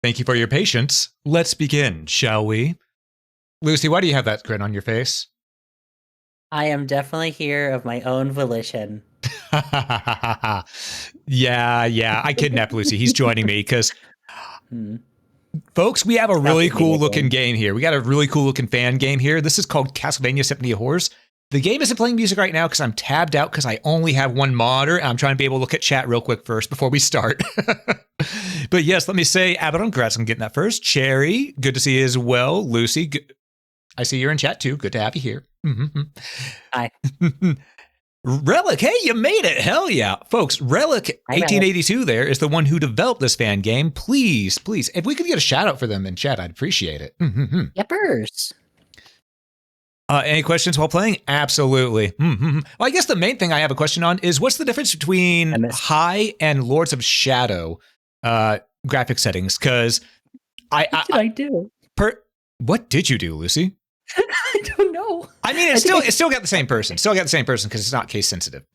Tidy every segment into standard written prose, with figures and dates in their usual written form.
Thank you for your patience. Let's begin, shall we? Lucy, why do you have that grin on your face? I am definitely here of my own volition. Yeah. I kidnapped Lucy. He's joining me because, folks, we have a really cool looking game here. We got a really cool looking fan game here. This is called Castlevania Symphony of Horrors. The game isn't playing music right now because I'm tabbed out because I only have one monitor. And I'm trying to be able to look at chat real quick first before we start. But yes, let me say, Abaddon, congrats on getting that first. Cherry, good to see you as well. Lucy, good. I see you're in chat too. Good to have you here. Hi. Relic, hey, you made it. Hell yeah. Folks, Relic 1882 there is the one who developed this fan game. Please, if we could get a shout out for them in chat, I'd appreciate it. Yepers. Any questions while playing? Absolutely. Well, I guess the main thing I have a question on is what's the difference between high and Lords of Shadow graphic settings? Because what did I do? What did you do, Lucy? I don't know. I mean, it's still got the same person. Still got the same person because it's not case sensitive.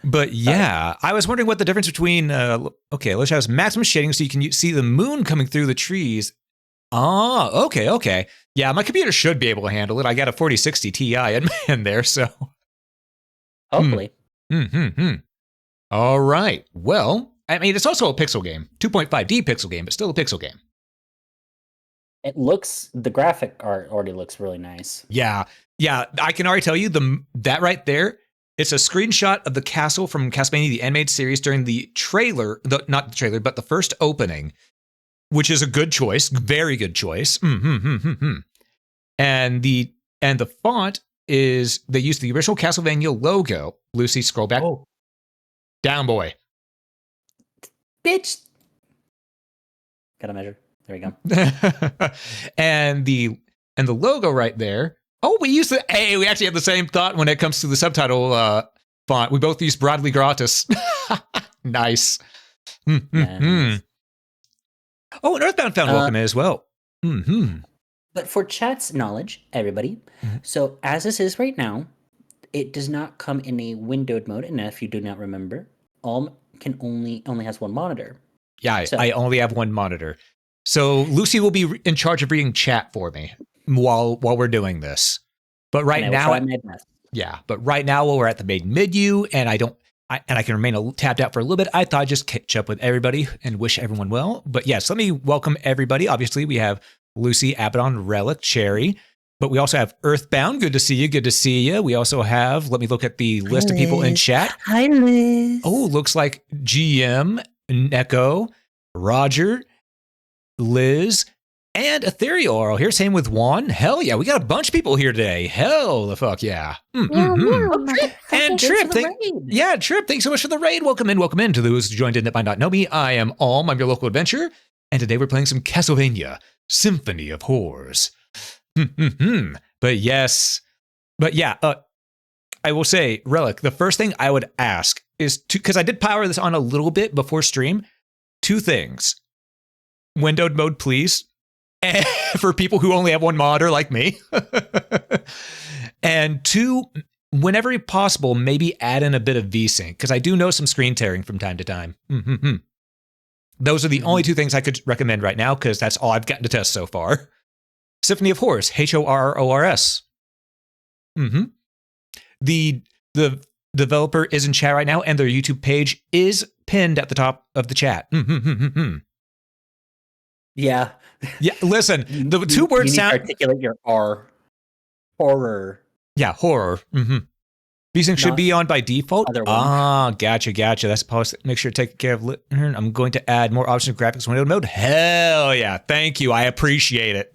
But yeah, I was wondering what the difference between let's have maximum shading so you can see the moon coming through the trees. Oh, okay. Yeah, my computer should be able to handle it. I got a 4060 Ti in there, so hopefully. All right. Well, I mean, it's also a pixel game, 2.5D pixel game, but still a pixel game. The graphic art already looks really nice. Yeah. I can already tell you that right there, it's a screenshot of the castle from Castlevania, the animated series during the trailer, not the trailer, but the first opening, which is a good choice, very good choice. And the font is, they used the original Castlevania logo. Lucy, scroll back. Oh. Down, boy. Bitch. Gotta measure. There we go. and the logo right there. Oh, we actually have the same thought when it comes to the subtitle font. We both use Broadly Gratis. Nice. Nice. Oh, and Earthbound found welcome as well. But for chat's knowledge, everybody, so as this is right now, it does not come in a windowed mode. And if you do not remember, only has one monitor. Yeah, I only have one monitor. So Lucy will be in charge of reading chat for me while we're doing this. But right now, while we're at the main menu, and I can remain tapped out for a little bit, I thought I'd just catch up with everybody and wish everyone well. But yes, let me welcome everybody. Obviously, we have Lucy, Abaddon, Relic, Cherry, but we also have Earthbound. Good to see you. We also have, let me look at the list of people in chat. Hi, Liz. Oh, looks like GM, Neko, Roger, Liz, and Ethereal are all here. Same with Juan. Hell yeah, we got a bunch of people here today. Hell the fuck yeah. And Trip, Trip, thanks so much for the raid. Welcome in to those who joined in that might not know me. I am Alm, I'm your local adventurer, and today we're playing some Castlevania Symphony of Horrors. But yeah, I will say, Relic, the first thing I would ask is because I did power this on a little bit before stream, two things. Windowed mode, please. And for people who only have one monitor like me. And two, whenever possible, maybe add in a bit of VSync, because I do know some screen tearing from time to time. Those are the only two things I could recommend right now, because that's all I've gotten to test so far. Symphony of Horrors, HORRORS. The developer is in chat right now, and their YouTube page is pinned at the top of the chat. Yeah. Yeah, listen, the two words sound... You need to articulate your R. Horror. Yeah, horror. VSync should be on by default. Gotcha. That's supposed to make sure to take care of... I'm going to add more options of graphics window mode. Hell yeah, thank you. I appreciate it.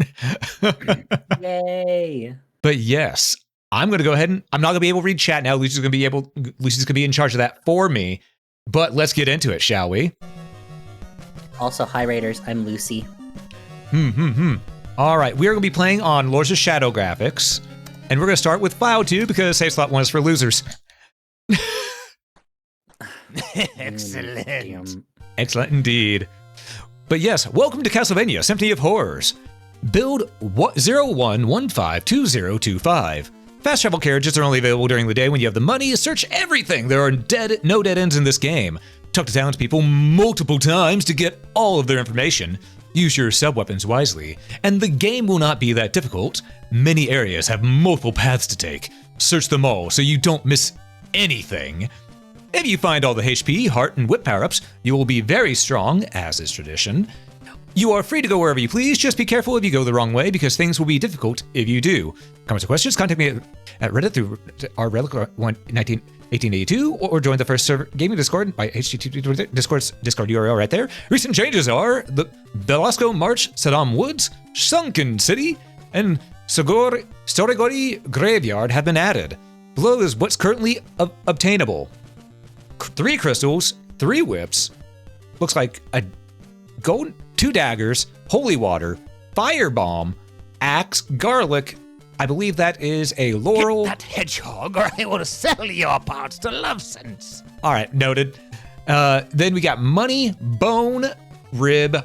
Yay. But yes, I'm going to go ahead and... I'm not going to be able to read chat now. Lucy's going to be in charge of that for me. But let's get into it, shall we? Also, hi Raiders, I'm Lucy. All right, we are going to be playing on Lords of Shadow graphics, and we're going to start with File 2 because Save Slot 1 is for losers. Excellent indeed. But yes, welcome to Castlevania Symphony of Horrors. Build 01152025. Fast travel carriages are only available during the day when you have the money. Search everything. There are no dead ends in this game. Talk to townspeople multiple times to get all of their information. Use your sub-weapons wisely, and the game will not be that difficult. Many areas have multiple paths to take. Search them all so you don't miss anything. If you find all the HP, heart, and whip power-ups, you will be very strong, as is tradition. You are free to go wherever you please, just be careful if you go the wrong way, because things will be difficult if you do. Comments or questions, contact me at Reddit through our Relic 1882, or join the first server gaming Discord by HTTP Discord URL right there. Recent changes are the Velasco March, Saddam Woods, Sunken City, and Storigori Graveyard have been added. Below is what's currently obtainable. 3 crystals, 3 whips, looks like a gold, 2 daggers, holy water, firebomb, axe, garlic. I believe that is a laurel. Get that hedgehog, or I will sell your parts to Lovesense. All right, noted. Then we got money, bone, rib,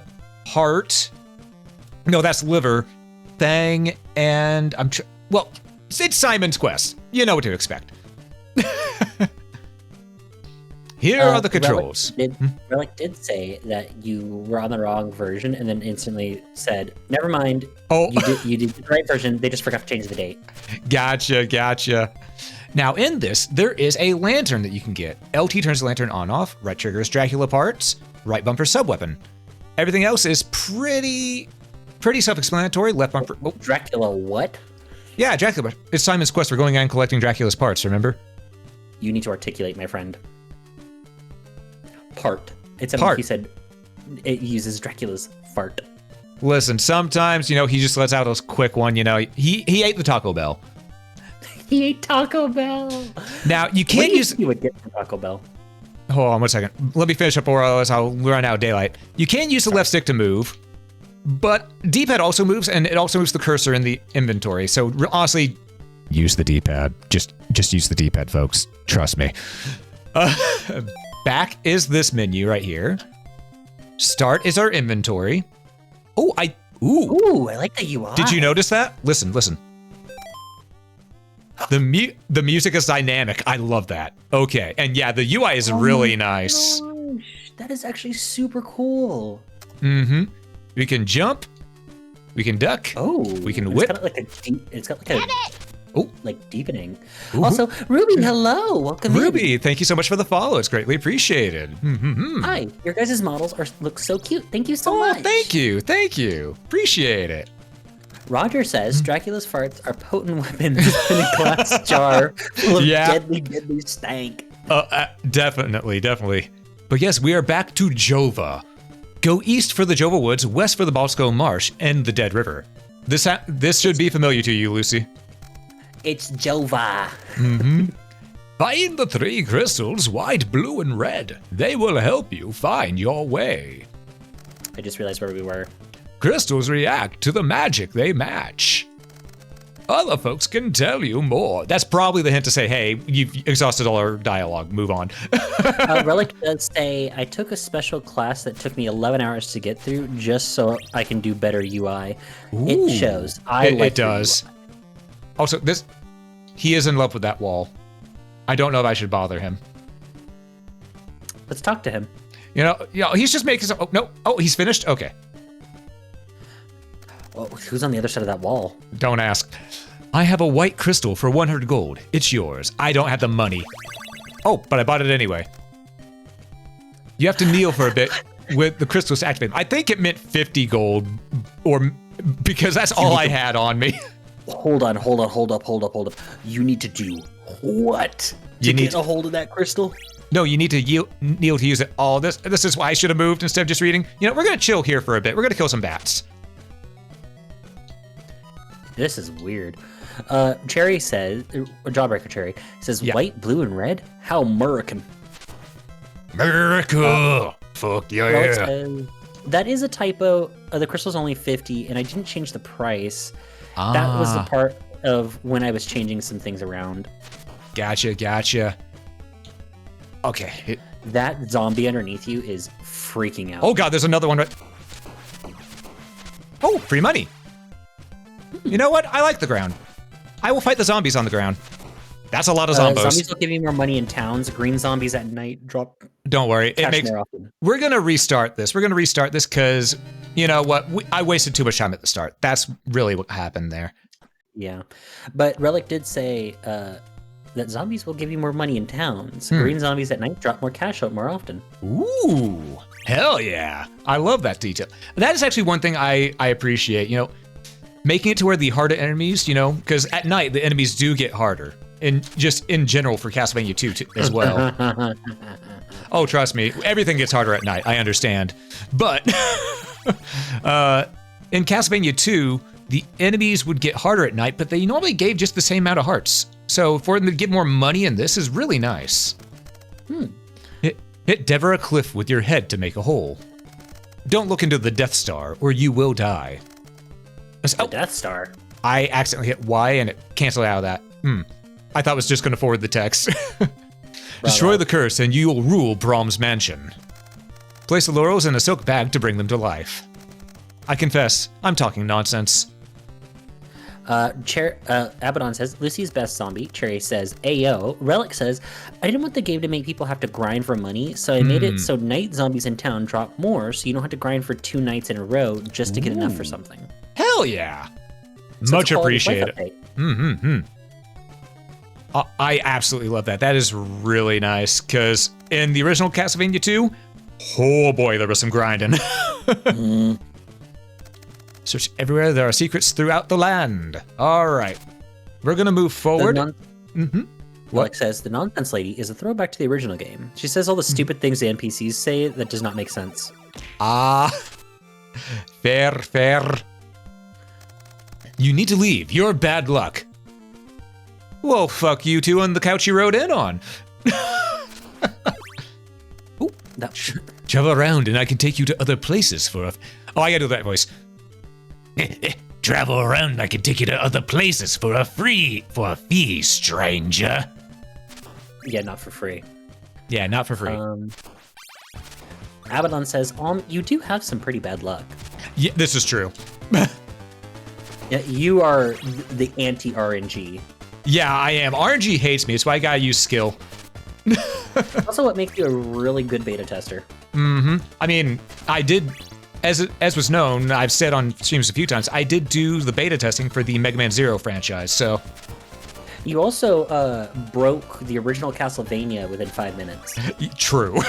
heart. No, that's liver, thang, and well, it's Simon's Quest. You know what to expect. Here are the controls. Relic did say that you were on the wrong version and then instantly said, never mind. Oh, you did the right version. They just forgot to change the date. Gotcha. Now in this, there is a lantern that you can get. LT turns the lantern on off, right trigger is Dracula parts, right bumper sub-weapon. Everything else is pretty self-explanatory. Left bumper. Oh. Dracula what? Yeah, Dracula. It's Simon's Quest. We're going out and collecting Dracula's parts, remember? You need to articulate, my friend. Part. It's part. He said it uses Dracula's fart. Listen, sometimes, he just lets out a quick one, He ate the Taco Bell. He ate Taco Bell. Now, you can't use... You would get from Taco Bell. Hold on 1 second. Let me finish up or else I'll run out of daylight. You can use the left stick to move, but D-pad also moves, and it also moves the cursor in the inventory. So honestly, use the D-pad. Just use the D-pad, folks. Trust me. Back is this menu right here. Start is our inventory. Oh, Ooh, I like the UI. Did you notice that? Listen. The music is dynamic. I love that. Okay, and yeah, the UI is really nice. Gosh, that is actually super cool. Mm-hmm. We can jump. We can duck. Oh, we can whip. It's got like deepening. Ooh. Also, Ruby, hello, welcome Ruby, in. Thank you so much for the follow. It's greatly appreciated. Hi, your guys' models look so cute. Thank you so much. Thank you. Appreciate it. Roger says Dracula's farts are potent weapons in a glass jar full of deadly stank. Definitely. But yes, we are back to Jova. Go east for the Jova Woods, west for the Balsco Marsh, and the Dead River. This should be familiar to you, Lucy. It's Jova. Find the 3 crystals, white, blue, and red. They will help you find your way. I just realized where we were. Crystals react to the magic they match. Other folks can tell you more. That's probably the hint to say, hey, you've exhausted all our dialogue. Move on. Relic does say, I took a special class that took me 11 hours to get through just so I can do better UI. Ooh. It shows. It does. Also, he is in love with that wall. I don't know if I should bother him. Let's talk to him. He's just making some... he's finished? Okay. Oh, who's on the other side of that wall? Don't ask. I have a white crystal for 100 gold. It's yours. I don't have the money. Oh, but I bought it anyway. You have to kneel for a bit with the crystals activated. I think it meant 50 gold, because that's all I had on me. Hold up. You need to do what? To get a hold of that crystal? No, you need to kneel to use it all. This is why I should have moved instead of just reading. We're going to chill here for a bit. We're going to kill some bats. This is weird. Cherry says, or Jawbreaker Cherry says, white, blue, and red? How American. America! Fuck yeah. Says, that is a typo. The crystal's only 50, and I didn't change the price. That was the part of when I was changing some things around. Gotcha. Okay. That zombie underneath you is freaking out. Oh god, there's another one right... Oh, free money. You know what? I like the ground. I will fight the zombies on the ground. That's a lot of zombos. Zombies will give you more money in towns. Green zombies at night drop Don't worry. cash more often. We're going to restart this. We're going to restart this because, you know what? I wasted too much time at the start. That's really what happened there. Yeah. But Relic did say that zombies will give you more money in towns. Green zombies at night drop more cash out more often. Ooh, hell yeah. I love that detail. That is actually one thing I appreciate, you know, making it to where the harder enemies, you know, because at night the enemies do get harder. And just in general for Castlevania 2 as well. Oh, trust me, everything gets harder at night. I understand. But in Castlevania 2, the enemies would get harder at night, but they normally gave just the same amount of hearts. So for them to get more money in this is really nice. Hit Devora Cliff with your head to make a hole. Don't look into the Death Star, or you will die. The Death Star? I accidentally hit Y and it canceled out of that. I thought it was just going to forward the text. Destroy the curse and you will rule Brahm's mansion. Place the laurels in a silk bag to bring them to life. I confess, I'm talking nonsense. Abaddon says, Lucy's best zombie. Cherry says, Ayo. Relic says, I didn't want the game to make people have to grind for money, so I made it so night zombies in town drop more, so you don't have to grind for 2 nights in a row just to get enough for something. Hell yeah. So Much appreciated. I absolutely love that. That is really nice, because in the original Castlevania 2, oh boy, there was some grinding. Search everywhere, there are secrets throughout the land. All right, we're gonna move forward. Relic says, the nonsense lady is a throwback to the original game. She says all the stupid things the NPCs say that does not make sense. Fair. You need to leave. You're bad luck. Well, fuck you two on the couch you rode in on. Travel around and I can take you to other places for a... Oh, I gotta do that voice. Travel around and I can take you to other places for a fee, stranger. Yeah, not for free. Yeah, not for free. Abaddon says, you do have some pretty bad luck. Yeah, this is true. Yeah, you are the anti-RNG. Yeah, I am. RNG hates me. It's why I gotta use skill. Also, what makes you a really good beta tester. I mean, I did, as was known, I've said on streams a few times, I did do the beta testing for the Mega Man Zero franchise, so. You also broke the original Castlevania within 5 minutes. True.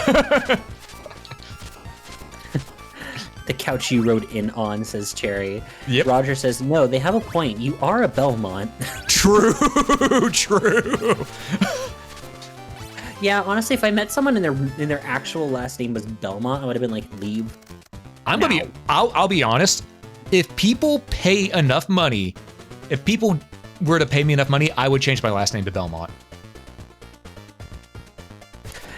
The couch you rode in on, says Cherry. Yep. Roger says, no, they have a point. You are a Belmont. True. Yeah, honestly, if I met someone and their actual last name was Belmont, I would have been like, leave. I'll be honest. If people pay enough money, if people were to pay me enough money, I would change my last name to Belmont.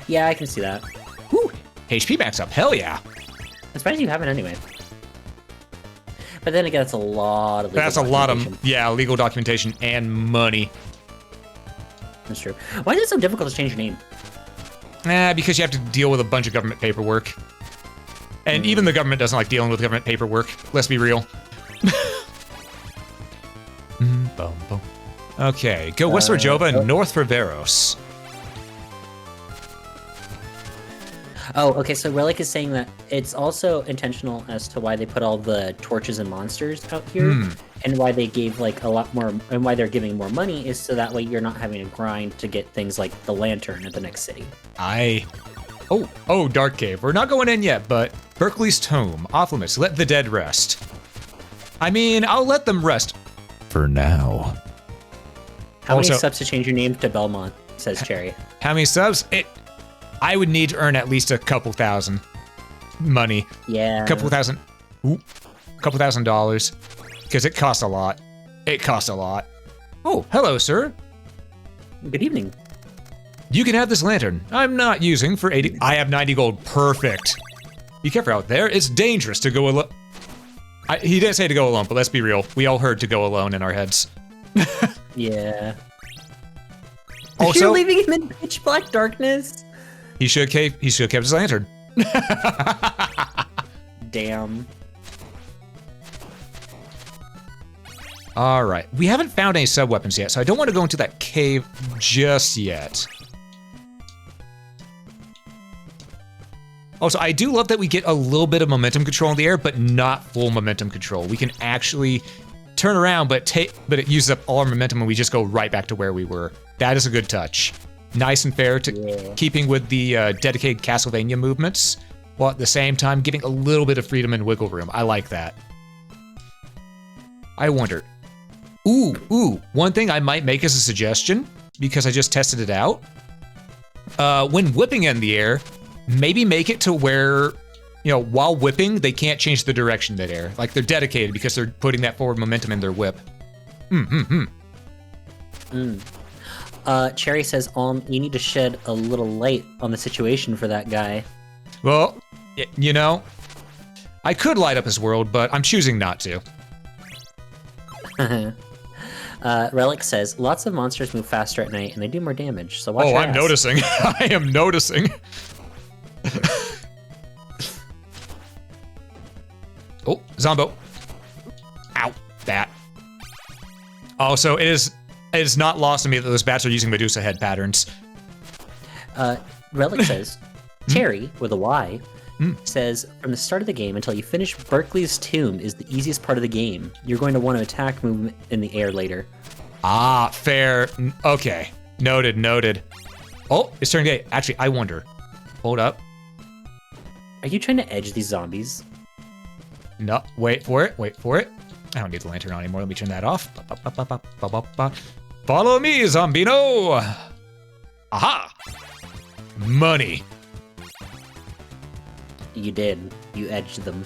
Yeah, I can see that. Woo! HP max up. Hell yeah. I'm surprised you haven't anyway. But then again, that's a lot of legal That's a lot of, documentation. legal documentation and money. That's true. Why is it so difficult to change your name? Because you have to deal with a bunch of government paperwork. And even the government doesn't like dealing with government paperwork. Let's be real. Okay, go west for Jova and north for Veros. Oh, okay, so Relic is saying that it's also intentional as to why they put all the torches and monsters out here, and why they gave like a lot more, and why they're giving more money is so that way you're not having to grind to get things like the lantern at the next city. Oh, Dark Cave. We're not going in yet, but Berkeley's Tome, off limits. Let the dead rest. I mean, I'll let them rest for now. How many subs to change your name to Belmont? Says Cherry. How many subs? I would need to earn at least a couple thousand money. Yeah. Couple thousand $1,000. Because it costs a lot. Oh, hello, sir. Good evening. You can have this lantern. I'm not using for 80. I have 90 gold. Perfect. Be careful out there. It's dangerous to go alone. He didn't say to go alone, but let's be real. We all heard to go alone in our heads. Yeah. Also, you're leaving him in pitch black darkness. He should have kept his lantern. Damn. All right. We haven't found any sub-weapons yet, so I don't want to go into that cave just yet. Also, I do love that we get a little bit of momentum control in the air, but not full momentum control. We can actually turn around, but it uses up all our momentum and we just go right back to where we were. That is a good touch. Nice and fair to keeping with the dedicated Castlevania movements, while at the same time giving a little bit of freedom and wiggle room. I like that. I wonder. Ooh, one thing I might make as a suggestion, because I just tested it out. When whipping in the air, maybe make it to where, you know, while whipping, they can't change the direction midair. Like they're dedicated because they're putting that forward momentum in their whip. Cherry says, you need to shed a little light on the situation for that guy. Well, you know, I could light up his world, but I'm choosing not to. Relic says, lots of monsters move faster at night and they do more damage, so watch your I'm ass. noticing. I am noticing. Oh, Zombo. Ow, bat. Oh, so it is not lost on me that those bats are using Medusa head patterns. Relic says, Cherry, with a Y, says, from the start of the game until you finish Berkeley's tomb is the easiest part of the game. You're going to want to attack movement in the air later. Ah, fair. Okay. Noted. Oh, it's turning day. Actually, I wonder. Hold up. Are you trying to edge these zombies? No, wait for it. I don't need the lantern on anymore. Let me turn that off. Follow me, Zombino. Aha! Money. You did. You edged them.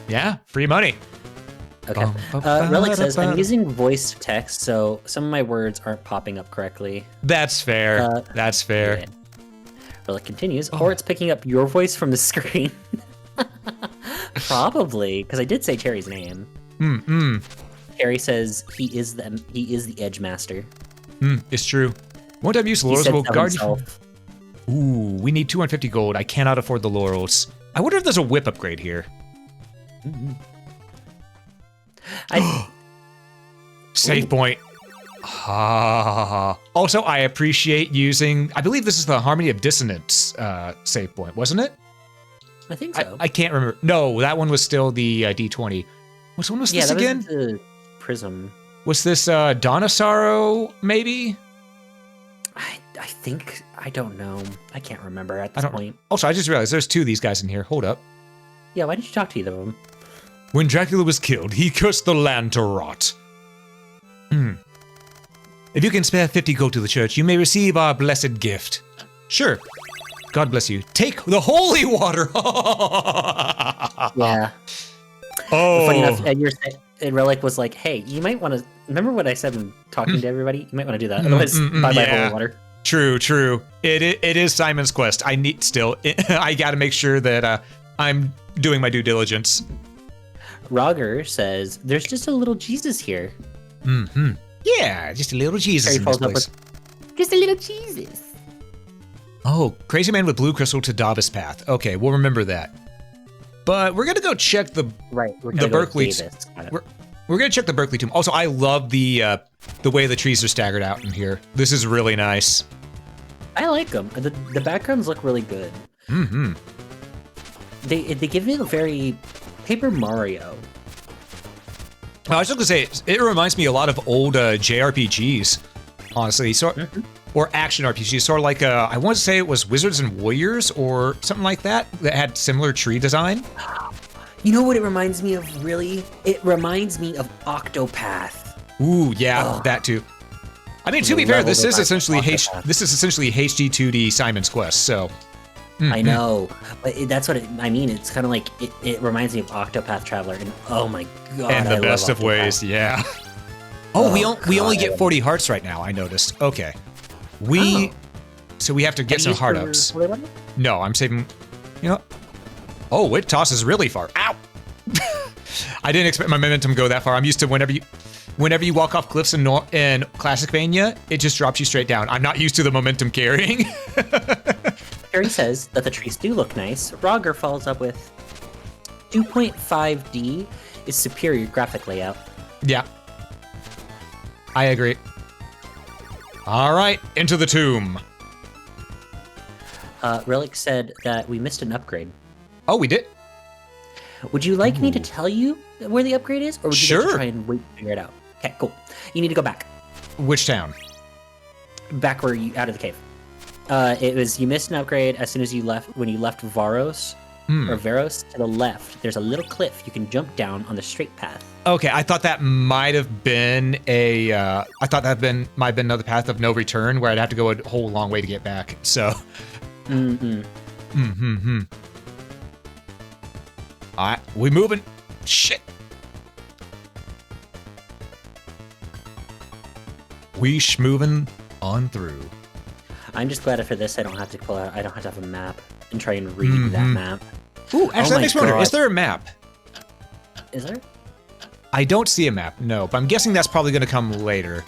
Yeah, free money. Okay. Relic says, I'm using voice text, so some of my words aren't popping up correctly. That's fair. That's fair. Yeah. Relic continues, or it's picking up your voice from the screen. Probably, because I did say Cherry's name. Cherry says he is the Edge Master. It's true. One time use laurels will guard you. Ooh, we need 250 gold. I cannot afford the laurels. I wonder if there's a whip upgrade here. Save point. Also, I appreciate using, I believe this is the Harmony of Dissonance save point, wasn't it? I think so. I can't remember. No, that one was still the D20. Which one was this again? Was the Prism. Was this Donisaro, maybe? I think, I don't know. I can't remember at this point. Also, I just realized there's two of these guys in here. Hold up. Yeah, why did you talk to either of them? When Dracula was killed, he cursed the land to rot. If you can spare 50 gold to the church, you may receive our blessed gift. Sure. God bless you. Take the holy water. Yeah. Oh. Funny enough, and Relic was like, hey, you might want to, remember what I said when talking to everybody? You might want to do that. Otherwise, bye-bye holy water. True. It is Simon's Quest. I gotta make sure that I'm doing my due diligence. Roger says, there's just a little Jesus here. Yeah, just a little Jesus in this place. Just a little Jesus. Oh, crazy man with blue crystal to Davis path. Okay, we'll remember that. But we're gonna go check the Berkeley. We're gonna check the Berkeley tomb. Also, I love the way the trees are staggered out in here. This is really nice. I like them. The backgrounds look really good. They give it a very Paper Mario. I was just gonna say it reminds me a lot of old JRPGs, honestly. Or action RPGs, sort of like I want to say it was Wizards and Warriors or something like that had similar tree design. You know what it reminds me of, really? It reminds me of Octopath. Ooh, yeah, that too. I mean, to be fair, this is essentially HD-2D Simon's Quest, so. I know, but that's what I mean. It's kind of like, it reminds me of Octopath Traveler, and oh my god, and the best of ways, yeah. Oh, we only get 40 hearts right now, I noticed. Okay. So we have to get some heart ups. No, I'm saving, you know. Oh, it tosses really far. Ow! I didn't expect my momentum to go that far. I'm used to whenever you walk off cliffs in Classicvania, it just drops you straight down. I'm not used to the momentum carrying. Harry says that the trees do look nice. Roger follows up with 2.5D is superior graphic layout. Yeah. I agree. All right, into the tomb. Relic said that we missed an upgrade. Oh, we did? Would you like me to tell you where the upgrade is, or would you like to Sure. try and wait to figure it out? Okay, cool. You need to go back. Which town? Back where you out of the cave. It was you missed an upgrade as soon as you left when you left Varos or Veros to the left. There's a little cliff you can jump down on the straight path. Okay, I thought that might have been a. I thought that might have been another path of no return where I'd have to go a whole long way to get back. So. All right, we moving. Shit. We schmoving on through. I'm just glad after this I don't have to pull out. I don't have to have a map and try and read that map. Ooh, actually, that makes me wonder. Is there a map? Is there? I don't see a map. No, but I'm guessing that's probably going to come later.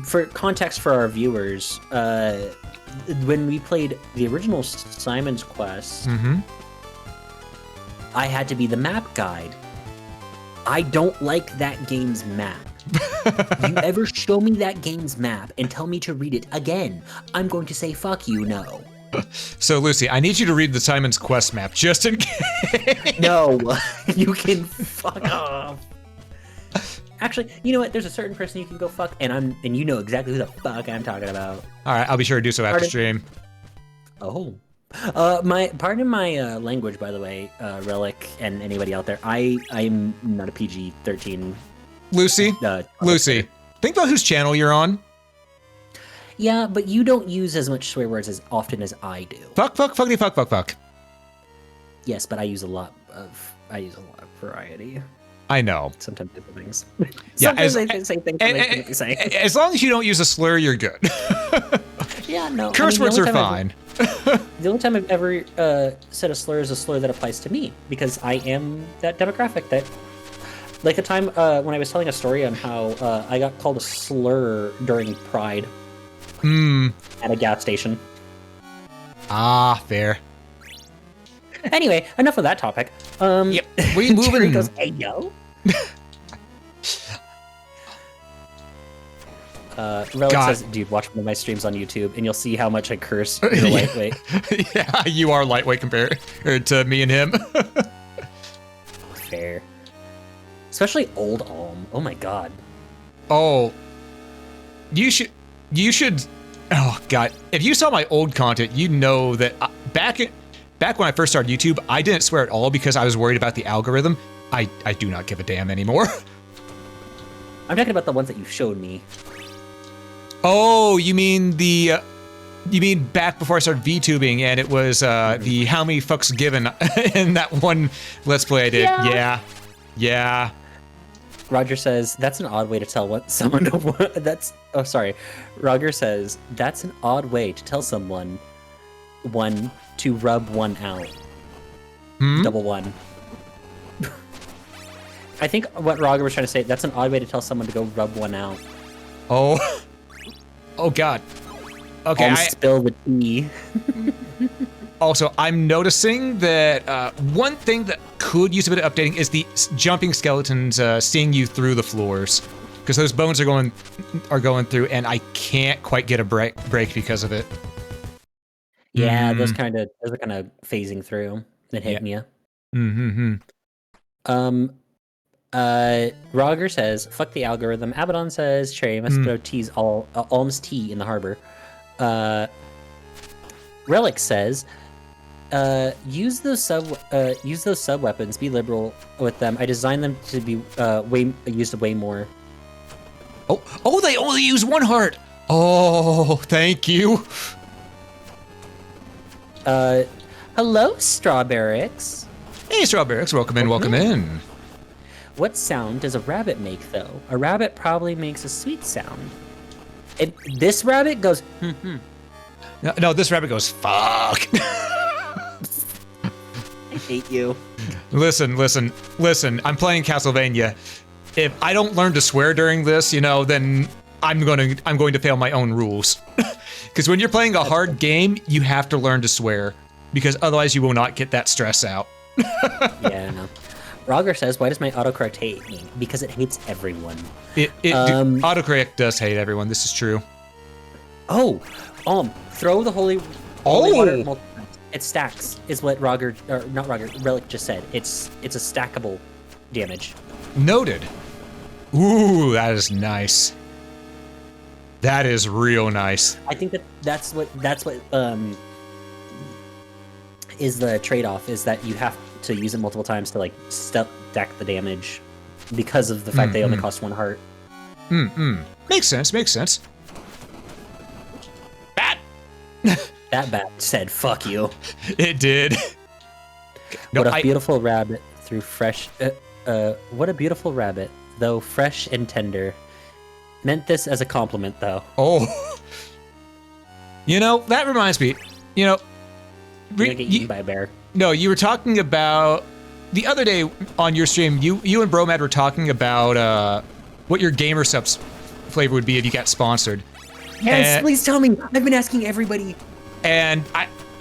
For context for our viewers, when we played the original Simon's Quest, I had to be the map guide. I don't like that game's map. You ever show me that game's map and tell me to read it again, I'm going to say fuck you, no. So, Lucy, I need you to read the Simon's Quest map, just in case. No, you can fuck off. Actually, you know what? There's a certain person you can go fuck, and you know exactly who the fuck I'm talking about. All right, I'll be sure to do so after stream. Oh. Pardon my language, by the way, Relic and anybody out there. I'm not a PG-13. Lucy, Lucy, think about whose channel you're on. Yeah, but you don't use as much swear words as often as I do. Fuck, fuckity, fuck. Yes, but I use a lot of variety. I know. Sometimes different things. Yeah, Sometimes I say things I don't say. As long as you don't use a slur, you're good. Yeah, no. Curse words are fine. The only time I've ever said a slur is a slur that applies to me, because I am that demographic that... Like the time when I was telling a story on how I got called a slur during Pride at a gas station. Ah, fair. Anyway, enough of that topic. Yep. We moving. Goes, hey yo. Relic says, dude, watch one of my streams on YouTube, and you'll see how much I curse. You're lightweight. Yeah, you are lightweight compared to me and him. Fair. Especially old Alm. Oh my god. Oh, you should. Oh god, if you saw my old content, you know that back when I first started YouTube, I didn't swear at all because I was worried about the algorithm. I do not give a damn anymore. I'm talking about the ones that you showed me. Oh, you mean back before I started VTubing, and it was the how many fucks given in that one Let's Play I did. Yeah. Roger says, that's an odd way to tell what someone Roger says, that's an odd way to tell someone one to rub one out. Double one. I think what Roger was trying to say, that's an odd way to tell someone to go rub one out. Oh. Oh god. Okay. Spill the tea. Also, I'm noticing that one thing that could use a bit of updating is the jumping skeletons seeing you through the floors, because those bones are going through, and I can't quite get a break because of it. Yeah, those are kind of phasing through and hitting you. Roger says, "Fuck the algorithm." Abaddon says, "Cherry must throw teas alms tea in the harbor." Relic says, use those sub weapons. Be liberal with them. I designed them to be used way more. Oh, they only use one heart. Oh, thank you. Hello, Strawberrix. Hey, Strawberrix, welcome in. What sound does a rabbit make, though? A rabbit probably makes a sweet sound. This rabbit goes, No, this rabbit goes, fuck. I hate you. Listen. I'm playing Castlevania. If I don't learn to swear during this, then I'm going to fail my own rules. Because when you're playing a hard game, you have to learn to swear, because otherwise you will not get that stress out. Yeah, no. Roger says, "Why does my autocorrect hate me? Because it hates everyone." Autocorrect does hate everyone. This is true. Oh, throw the holy water multiple times. It stacks, is what Relic just said. It's a stackable damage. Noted. Ooh, that is nice. That is real nice. I think that's what is the trade-off, is that you have to use it multiple times to like stack the damage because of the fact they only cost 1 heart. Makes sense. Bat. That bat said, "Fuck you." It did. What a beautiful rabbit through fresh. What a beautiful rabbit, though fresh and tender. Meant this as a compliment, though. Oh. That reminds me. You're gonna get eaten by a bear. No, you were talking about the other day on your stream. You and Bromad were talking about what your gamer subs flavor would be if you got sponsored. Yes, please tell me. I've been asking everybody. And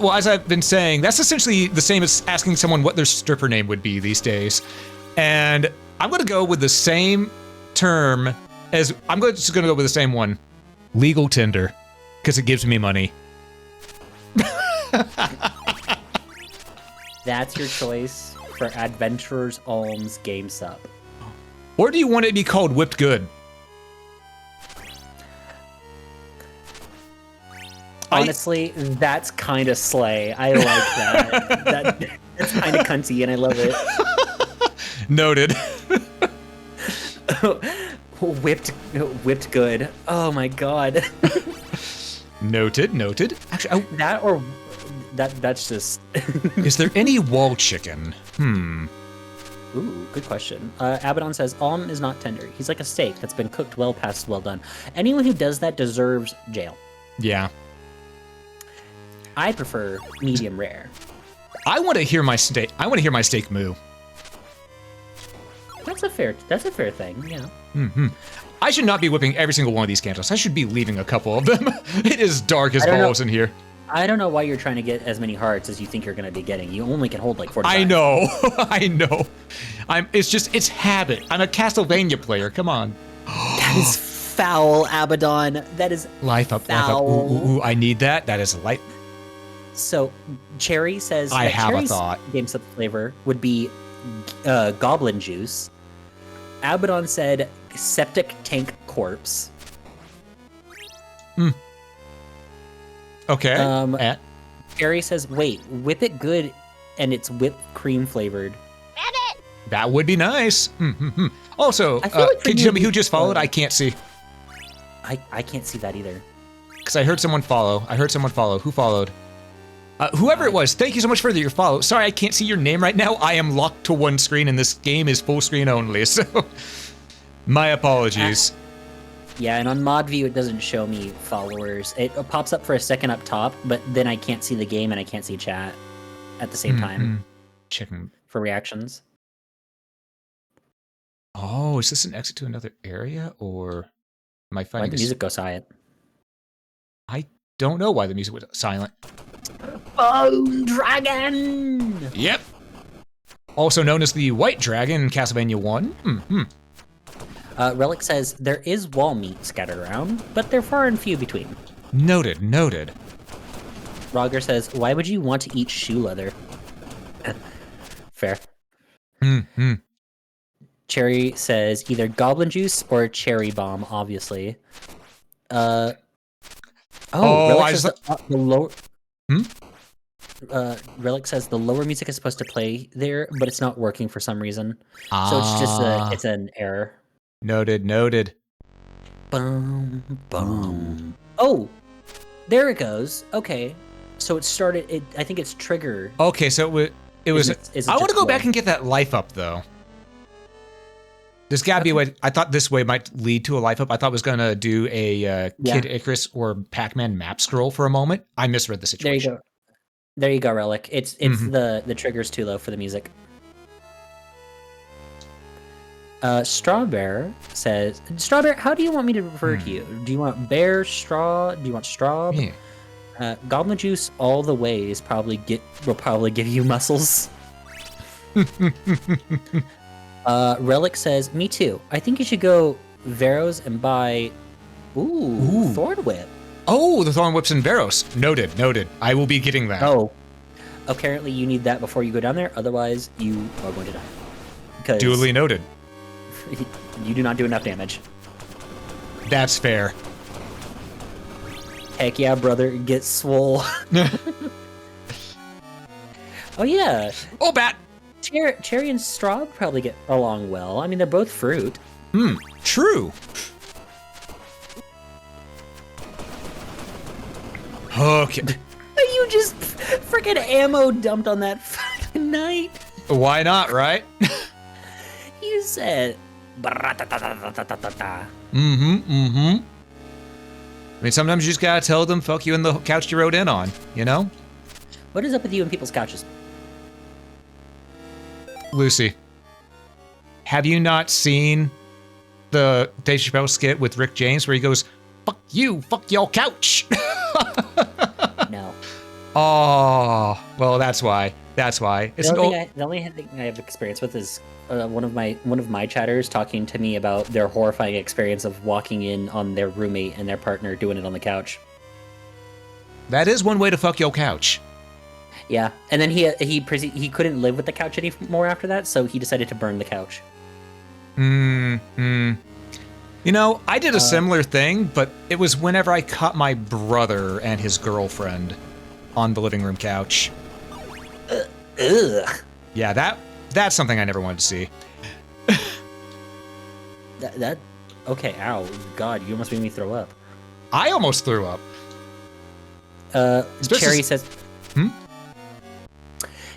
as I've been saying, that's essentially the same as asking someone what their stripper name would be these days. And I'm going to go with the same term just going to go with the same one. Legal tender. Because it gives me money. That's your choice for Adventurer's Alms game sub. Or do you want it to be called Whipped Good? Honestly, that's kind of slay. I like that. That's kind of cunty, and I love it. Noted. Whipped good. Oh my god. Noted. Actually, that's just. Is there any wall chicken? Ooh, good question. Abaddon says, Alm is not tender. He's like a steak that's been cooked well past well done. Anyone who does that deserves jail. Yeah. I prefer medium rare. I want to hear my steak. I want to hear my steak moo. That's a fair thing, yeah. I should not be whipping every single one of these candles. I should be leaving a couple of them. It is dark as balls in here. I don't know why you're trying to get as many hearts as you think you're going to be getting. You only can hold like 45. I know. It's habit. I'm a Castlevania player. Come on. That is foul, Abaddon. That is life up. Ooh, I need that. That is light. So, Cherry says I have Cherry's a thought. Game sub flavor would be goblin juice. Abaddon said septic tank corpse. Okay. Cherry says, wait, whip it good and it's whipped cream flavored. That would be nice. Also, like can you tell me who just followed? I can't see. I can't see that either. Because I heard someone follow. Who followed? Whoever it was, thank you so much for your follow. Sorry, I can't see your name right now. I am locked to one screen, and this game is full screen only, so my apologies. Yeah, and on mod view, it doesn't show me followers. It pops up for a second up top, but then I can't see the game and I can't see chat at the same time. Checking for reactions. Oh, is this an exit to another area, or am I finding Why did the music go silent? I don't know why the music was silent. Bone Dragon! Yep. Also known as the White Dragon in Castlevania 1. Relic says, there is wall meat scattered around, but they're far and few between. Noted. Roger says, why would you want to eat shoe leather? Fair. Cherry says, either goblin juice or cherry bomb, obviously. Relic says the lower... Relic says the lower music is supposed to play there, but it's not working for some reason. So it's just it's an error. Noted. Boom, boom. Oh, there it goes. Okay, so it started. I think it's trigger. Okay, so it was. I want to go back and get that life up though. There's got to be a way. I thought this way might lead to a life up. I thought it was gonna do a Kid Icarus or Pac-Man map scroll for a moment. I misread the situation. There you go, Relic. It's the trigger's too low for the music. Strawbear says, Strawbear, how do you want me to refer to you? Do you want bear, straw? Do you want straw? Yeah. Goblin juice all the way will probably give you muscles. Relic says, me too. I think you should go Veros and buy Thorn Whip. Oh, the Thorn Whips and Veros. Noted, noted. I will be getting that. Oh. Apparently you need that before you go down there, otherwise you are going to die. Because Duly noted. you do not do enough damage. That's fair. Heck yeah, brother, get swole. Oh yeah. Oh, bat! Cherry and straw probably get along well. I mean, they're both fruit. True. Okay. You just freaking ammo dumped on that fucking knight. Why not, right? You said. I mean, sometimes you just gotta tell them, fuck you in the couch you rode in on, you know? What is up with you and people's couches? Lucy, have you not seen the Dave Chappelle skit with Rick James where he goes, fuck you, fuck your couch? No. Oh, well, that's why. That's why. It's The only thing I have experience with is one of my chatters talking to me about their horrifying experience of walking in on their roommate and their partner doing it on the couch. That is one way to fuck your couch. Yeah, and then he couldn't live with the couch anymore after that, so he decided to burn the couch. You know, I did a similar thing, but it was whenever I caught my brother and his girlfriend on the living room couch. Ugh. Yeah, that's something I never wanted to see. Okay, ow, God, you almost made me throw up. I almost threw up. Cherry says... Hmm?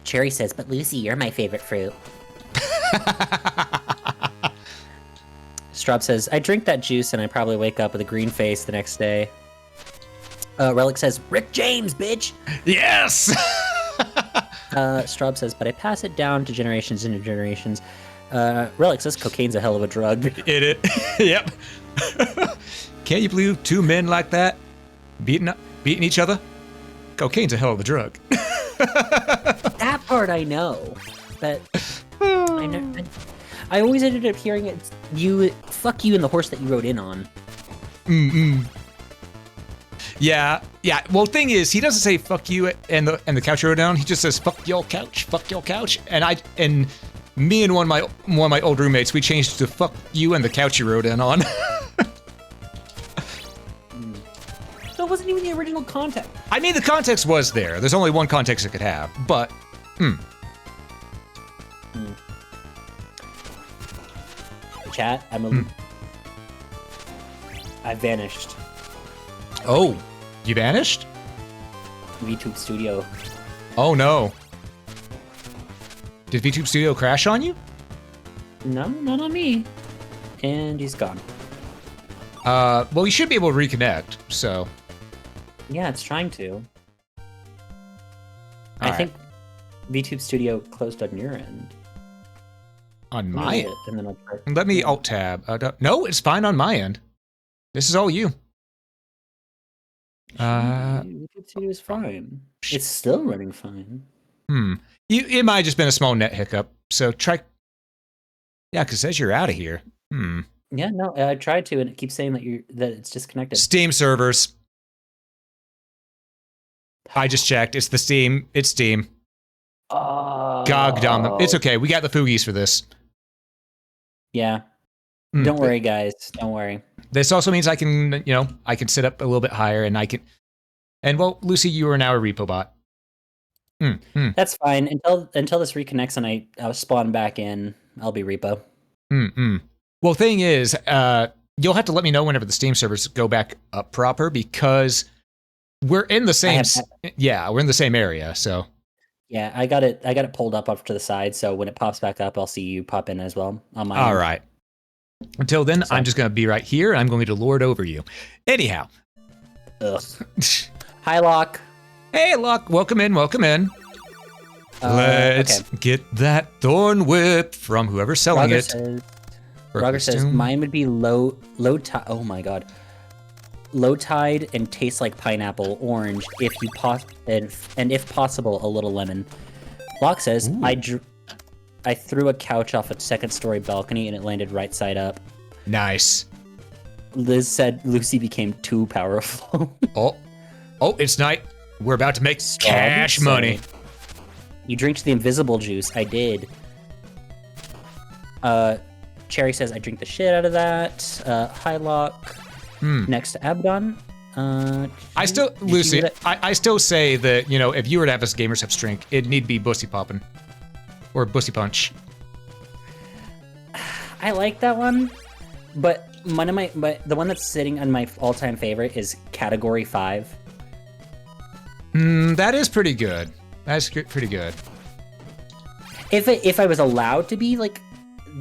Cherry says, but Lucy, you're my favorite fruit. Straub says, I drink that juice and I probably wake up with a green face the next day. Relic says, Rick James, bitch! Yes! Straub says, but I pass it down to generations into generations. Relic says, cocaine's a hell of a drug. It. Yep. Can't you believe two men like that beating each other? Cocaine's a hell of a drug. That part I know, but I always ended up hearing it. Fuck you and the horse that you rode in on. Yeah. Well, thing is, he doesn't say fuck you and the couch you rode down. He just says fuck your couch, and me and one of my old roommates, we changed it to fuck you and the couch you rode in on. So it wasn't even the original context. I mean, the context was there. There's only one context it could have, but Chat, I vanished. Oh, you vanished? VTube Studio. Oh no. Did VTube Studio crash on you? No, not on me. And he's gone. Well, you should be able to reconnect, so. Yeah, it's trying to. All I think VTube Studio closed on your end. On my end? And then I'll try. Let me alt-tab. No, it's fine on my end. This is all you. VTube Studio is fine. It's still running fine. It might have just been a small net hiccup, so try... Yeah, because it says you're out of here. Yeah, no, I tried to, and it keeps saying that it's disconnected. Steam servers. I just checked. It's Steam. Oh. Gogged on them. It's okay. We got the Foogies for this. Yeah. Don't worry, guys. Don't worry. This also means I can, I can sit up a little bit higher, and I can... And, well, Lucy, you are now a repo bot. That's fine. Until this reconnects and I spawn back in, I'll be repo. Well, thing is, you'll have to let me know whenever the Steam servers go back up proper, because we're in the same... we're in the same area, so... Yeah, I got it pulled up off to the side, so when it pops back up, I'll see you pop in as well on my All end. right. Until then, I'm just going to be right here, and I'm going to lord over you. Anyhow. Ugh. Hi, Locke. Hey, Locke. Welcome in. Let's get that thorn whip from whoever's selling it. Roger says mine would be low tide. Oh my god, low tide and tastes like pineapple, orange. And if possible, a little lemon. Locke says I threw a couch off a second-story balcony and it landed right side up. Nice. Liz said Lucy became too powerful. Oh, it's night. We're about to make cash money. You drink the invisible juice. I did. Cherry says I drink the shit out of that. Hylock. Next to Abaddon. Lucy, I still say that, you know, if you were to have a Gamers Hubs drink, it'd need to be Bussy Poppin'. Or Bussy Punch. I like that one, but the one that's sitting on my all-time favorite is Category 5. That is pretty good. That's pretty good. If I was allowed to be like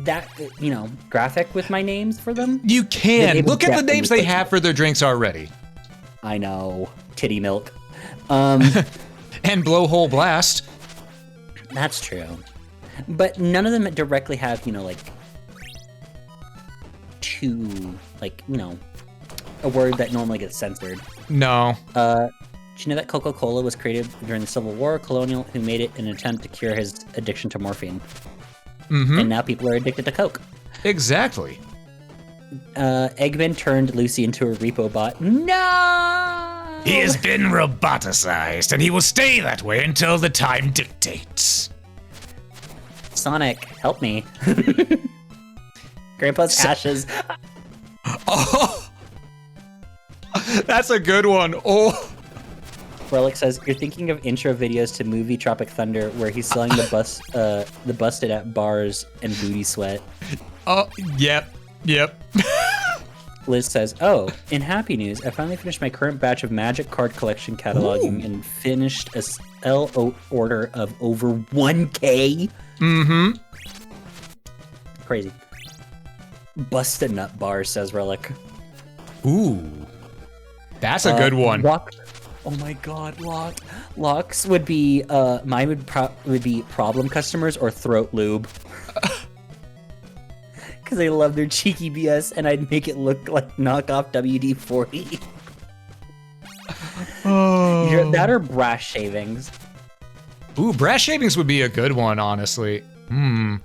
that, you know, graphic with my names for them, you can look at the names they have for their drinks already. I know, Titty Milk, and Blowhole Blast. That's true, but none of them directly have, you know, like a word that normally gets censored. No. Did you know that Coca-Cola was created during the Civil War? A colonial who made it in an attempt to cure his addiction to morphine. And now people are addicted to Coke. Exactly. Eggman turned Lucy into a repo bot. No! He has been roboticized, and he will stay that way until the time dictates. Sonic, help me. Grandpa's ashes. Oh! That's a good one. Oh! Relic says, you're thinking of intro videos to movie Tropic Thunder where he's selling the busted at bars and booty sweat. Oh, yep. Liz says, oh, in happy news, I finally finished my current batch of Magic card collection cataloging and finished a LO order of over 1K. Crazy. Busted nut bars, says Relic. Ooh. That's a good one. Oh my god, Locks would be mine would be problem customers or throat lube. Cause they love their cheeky BS and I'd make it look like knockoff WD-40. Oh. That or brass shavings. Ooh, brass shavings would be a good one, honestly. I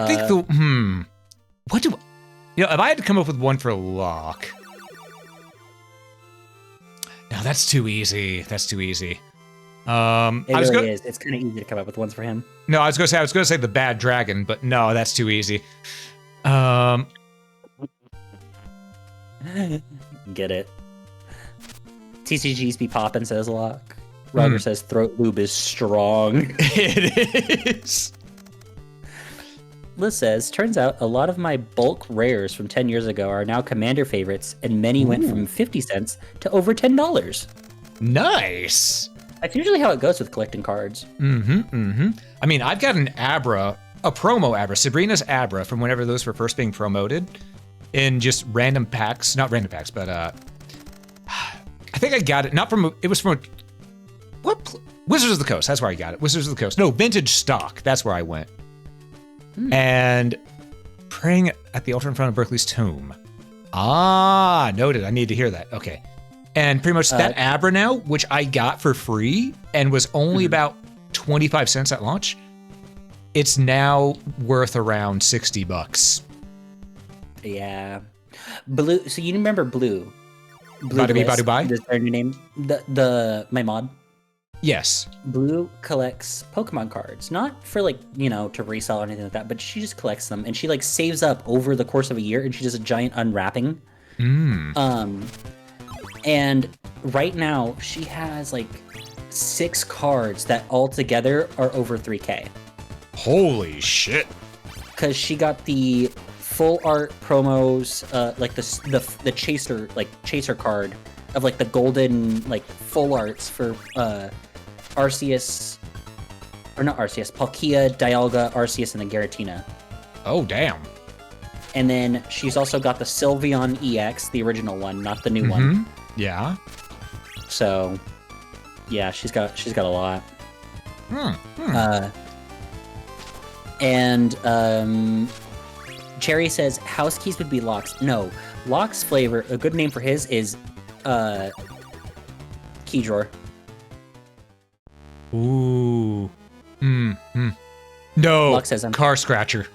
think what do you know, if I had to come up with one for Locke. No, that's too easy. That's too easy. It really is. It's kind of easy to come up with ones for him. No, I was gonna say the Bad Dragon, but no, that's too easy. Get it. TCGs be poppin', says Locke. Roger says throat lube is strong. It is. Liz says, turns out a lot of my bulk rares from 10 years ago are now Commander favorites, and many went from 50 cents to over $10. Nice. That's usually how it goes with collecting cards. I mean, I've got an Abra, a promo Abra, Sabrina's Abra from whenever those were first being promoted in just random packs. Not random packs, but I think I got it, it was from, Wizards of the Coast, that's where I got it. Wizards of the Coast. No, Vintage Stock, that's where I went. And praying at the altar in front of Berkeley's tomb. Ah, noted. I need to hear that. Okay. And pretty much that Abra now, which I got for free and was only about 25 cents at launch, it's now worth around $60. Yeah. Blue. So you remember Blue? Badu Bye? Is their new name? My mod. Yes. Blue collects Pokemon cards, not for like, you know, to resell or anything like that, but she just collects them and she like saves up over the course of a year and she does a giant unwrapping. And right now she has like 6 cards that all together are over 3K. Holy shit. Cause she got the full art promos, like the chaser card of like the golden like full arts for Arceus, or not Arceus, Palkia, Dialga, Arceus, and the Giratina. Oh, damn. And then she's also got the Sylveon EX, the original one, not the new one. Yeah. So, yeah, she's got a lot. Cherry says house keys would be Locks. No, Locks flavor. A good name for his is key drawer. Ooh. No, Locke says I'm car scratcher.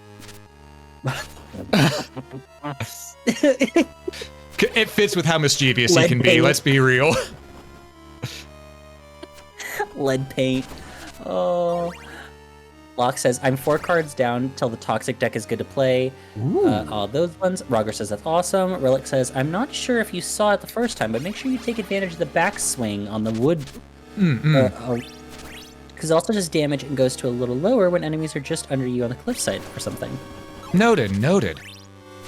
It fits with how mischievous he Lead can be. paint. Let's be real. lead paint. Oh. Locke says, I'm 4 cards down till the toxic deck is good to play. All those ones. Roger says, that's awesome. Relic says, I'm not sure if you saw it the first time, but make sure you take advantage of the backswing on the wood. Because it also does damage and goes to a little lower when enemies are just under you on the cliffside or something. Noted.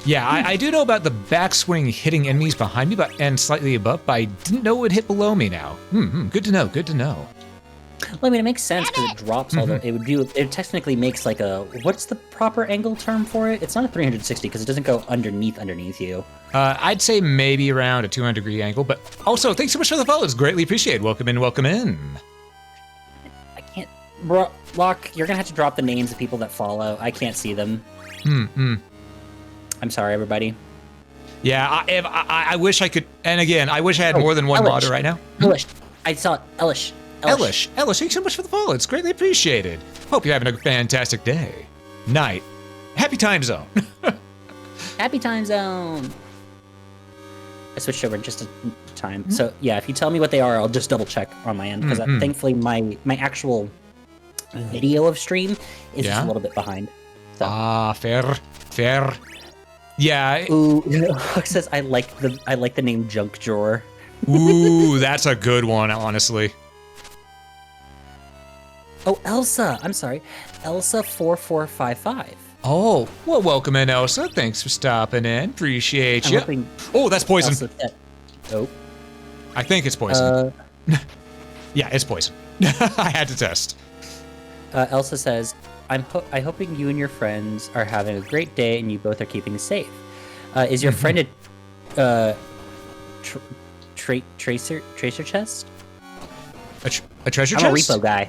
Yeah, I do know about the backswing hitting enemies behind me and slightly above, but I didn't know it would hit below me now. Good to know. Well, I mean, it makes sense because it drops all the. It technically makes like a. What's the proper angle term for it? It's not a 360 because it doesn't go underneath you. I'd say maybe around a 200-degree angle, but also, thanks so much for the follows. Greatly appreciated. Welcome in. I can't. Locke, you're going to have to drop the names of people that follow. I can't see them. I'm sorry, everybody. Yeah, I wish I could. And again, I wish I had more than one modder right now. Elish. I saw it. Elish, thanks so much for the follow. It's greatly appreciated. Hope you're having a fantastic day. Night. Happy time zone. Happy time zone. I switched over in just a time. So yeah, if you tell me what they are, I'll just double check on my end because thankfully my actual video of stream is just a little bit behind. So. Fair. Yeah. Ooh, Locke says I like the name Junk Drawer. Ooh, that's a good one, honestly. Oh, Elsa. I'm sorry. Elsa 4455. Oh, well, welcome in, Elsa. Thanks for stopping in. Appreciate you. Oh, that's poison. Oh. I think it's poison. Yeah, it's poison. I had to test. Elsa says, I'm hoping you and your friends are having a great day and you both are keeping safe. Is your friend a tracer chest? A treasure chest? I'm a repo guy.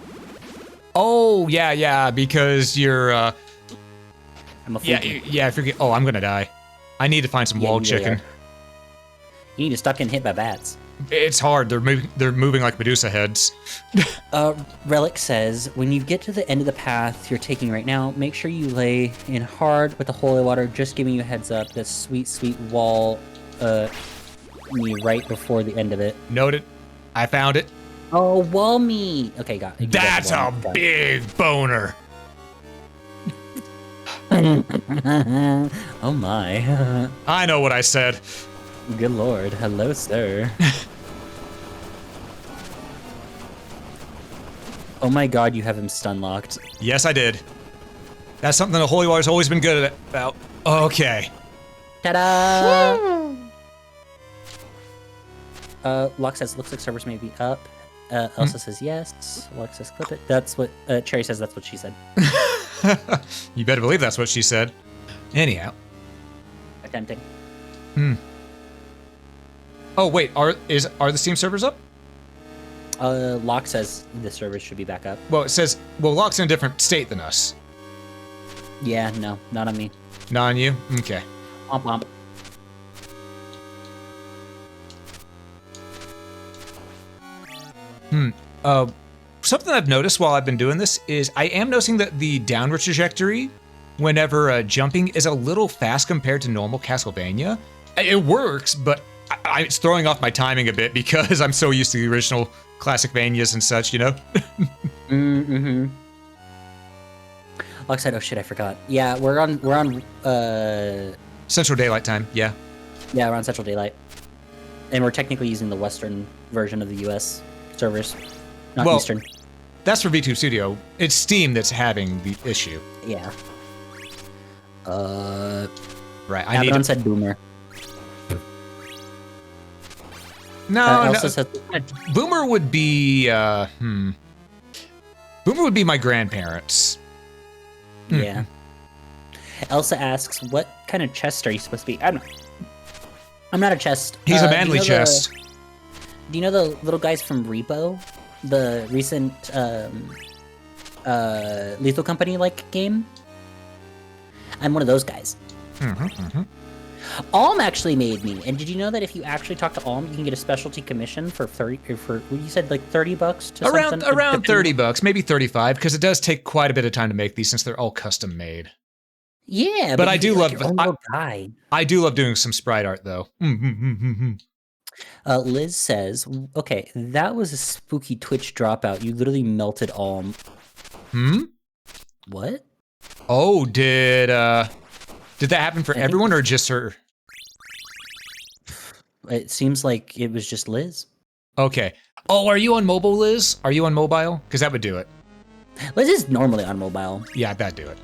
Oh, yeah, because you're, I'm a fluky. Yeah, I forget. Oh, I'm gonna die. I need to find some wall chicken. You need to stop getting hit by bats. It's hard. They're moving like Medusa heads. Relic says, when you get to the end of the path you're taking right now, make sure you lay in hard with the holy water. Just giving you a heads up. This sweet wall, right before the end of it. Noted. I found it. Oh, wall me. Okay, got it. That's a big boner. Oh my. I know what I said. Good lord. Hello, sir. Oh my god, you have him stun locked. Yes, I did. That's something the Holy Water's always been good about. Okay. Ta-da! Locke says, looks like servers may be up. Elsa says yes. Locke says clip it. That's what, Cherry says that's what she said. You better believe that's what she said. Anyhow. Attempting. Oh, wait, are the Steam servers up? Locke says the servers should be back up. Well, it says, Locke's in a different state than us. Yeah, no, not on me. Not on you? Okay. Womp womp. Something I've noticed while I've been doing this is I am noticing that the downward trajectory whenever jumping is a little fast compared to normal Castlevania. It works, but it's throwing off my timing a bit because I'm so used to the original classic Vanias and such, you know? Locke said, oh shit, I forgot. Yeah, we're on Central Daylight Time, yeah. Yeah, we're on Central Daylight. And we're technically using the Western version of the US servers, not Eastern. That's for VTuber Studio. It's Steam that's having the issue. Yeah. Right, Abaddon said Boomer. No, Says, Boomer would be, Boomer would be my grandparents. Yeah. Elsa asks, what kind of chest are you supposed to be? I'm not a chest. He's a manly chest. Do you know the little guys from Repo? The recent Lethal Company like game? I'm one of those guys. Alm actually made me. And did you know that if you actually talk to Alm, you can get a specialty commission for 30 or for you said like $30 to something? Around $30, maybe 35, because it does take quite a bit of time to make these since they're all custom made. Yeah, but I do love I do love doing some sprite art though. Liz says, "Okay, that was a spooky Twitch dropout. You literally melted Alm." What? Oh, did that happen for everyone or just her? It seems like it was just Liz. Okay. Oh, are you on mobile, Liz? Are you on mobile? Because that would do it. Liz is normally on mobile. Yeah, that'd do it.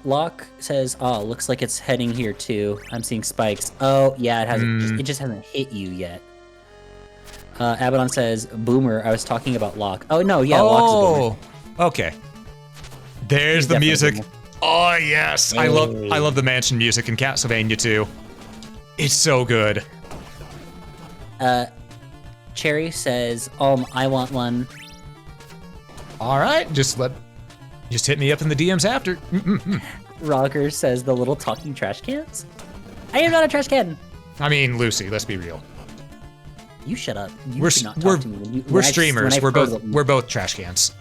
Locke says, "Oh, looks like it's heading here too. I'm seeing spikes. Oh, yeah, it hasn't. It just hasn't hit you yet." Abaddon says, "Boomer, I was talking about Locke." Oh no, yeah, Locke's a boomer. Okay. There's the music. Oh yes, Hey. I love the mansion music in Castlevania 2. It's so good. Cherry says, I want one." All right, just hit me up in the DMs after. Rocker says, "The little talking trash cans." I am not a trash can. I mean, Lucy, let's be real. You shut up. You We're should not talk to me when we're I- streamers. when I We're froze both trash cans.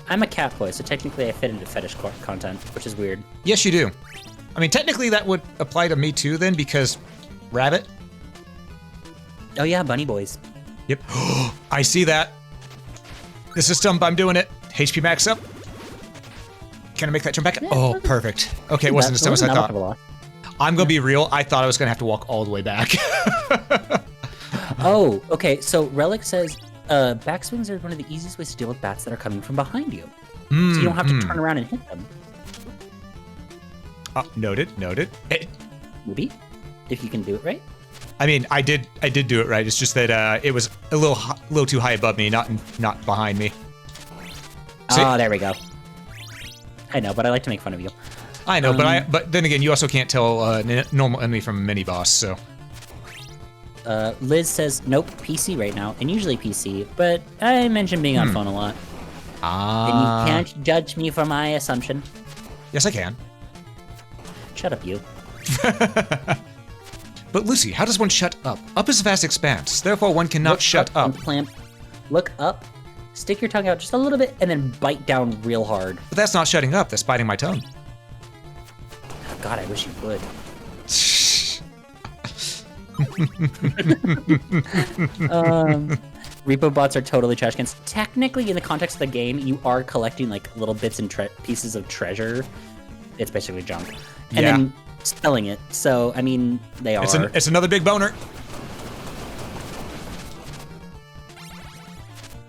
I'm a cat boy, so technically I fit into fetish content, which is weird. Yes, you do. I mean, technically that would apply to me too then, because rabbit. Oh yeah, bunny boys. Yep. I see that. This is dumb, but I'm doing it. HP max up. Can I make that jump back? Oh, perfect. Okay, it wasn't as dumb as I thought. I'm gonna be real. I thought I was gonna have to walk all the way back. Oh, okay. So Relic says, backswings are one of the easiest ways to deal with bats that are coming from behind you. So you don't have to turn around and hit them. Noted. Maybe, if you can do it right. I mean, I did do it right. It's just that it was a little too high above me, not behind me. See? Oh, there we go. I know, but I like to make fun of you. I know, but then again, you also can't tell a normal enemy from a mini boss. So. Liz says, "Nope, PC right now," and usually PC, but I mentioned being on phone a lot. And you can't judge me for my assumption. Yes, I can. Shut up, you. But Lucy, how does one shut up? Up is a vast expanse, therefore one cannot shut up. Look up, stick your tongue out just a little bit, and then bite down real hard. But that's not shutting up, that's biting my tongue. Oh, God, I wish you would. Repo bots are totally trash cans. Technically, in the context of the game, you are collecting like little bits and pieces of treasure. It's basically junk. And then selling it. So, I mean, they are. It's another big boner.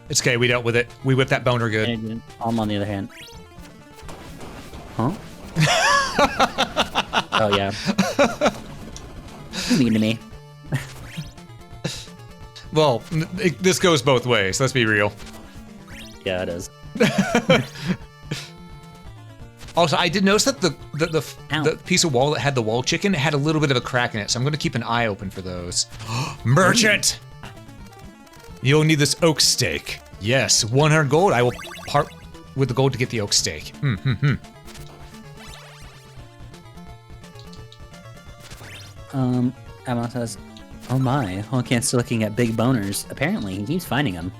It's okay, we dealt with it. We whipped that boner good. And Alm on the other hand. Huh? Oh, yeah. You mean to me. Well, this goes both ways, let's be real. Yeah, it is. Also, I did notice that the piece of wall that had the wall chicken had a little bit of a crack in it, so I'm going to keep an eye open for those. Merchant! You'll need this oak steak. Yes, 100 gold. I will part with the gold to get the oak steak. Emma says, "Oh my, Honkan's still looking at big boners." Apparently, he keeps finding them.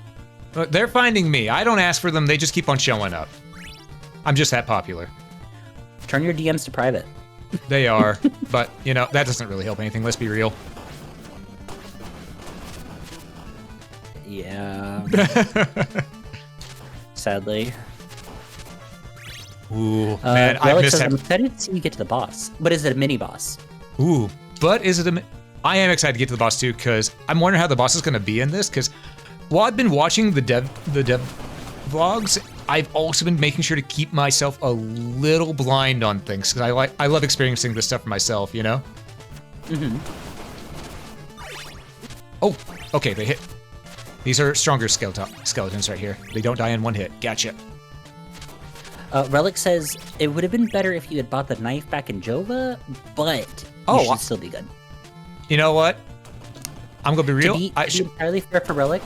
They're finding me. I don't ask for them. They just keep on showing up. I'm just that popular. Turn your DMs to private. They are, but, you know, that doesn't really help anything. Let's be real. Yeah. Sadly. Ooh, man, I missed I'm excited to see you get to the boss. But is it a mini boss? Ooh, but is it I am excited to get to the boss too, because I'm wondering how the boss is going to be in this, because while I've been watching the dev vlogs, I've also been making sure to keep myself a little blind on things, because I love experiencing this stuff for myself, you know? Oh, okay, they hit. These are stronger skeletons right here. They don't die in one hit. Gotcha. Relic says, "It would have been better if you had bought the knife back in Jova, but it should still be good." You know what? I'm gonna be real. To be entirely fair for Relic,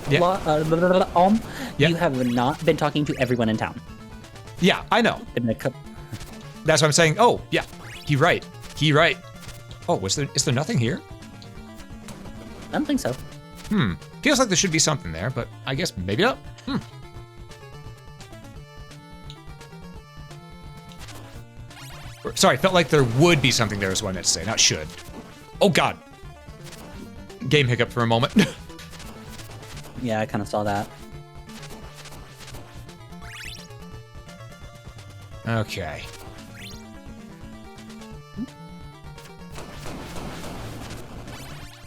Yeah. Yeah. You have not been talking to everyone in town. Yeah, I know. That's what I'm saying. Oh, yeah. He right. Oh, is there nothing here? I don't think so. Feels like there should be something there, but I guess maybe not. Sorry, felt like there would be something there is what I meant to say, not should. Oh god. Game hiccup for a moment. Yeah, I kind of saw that. Okay.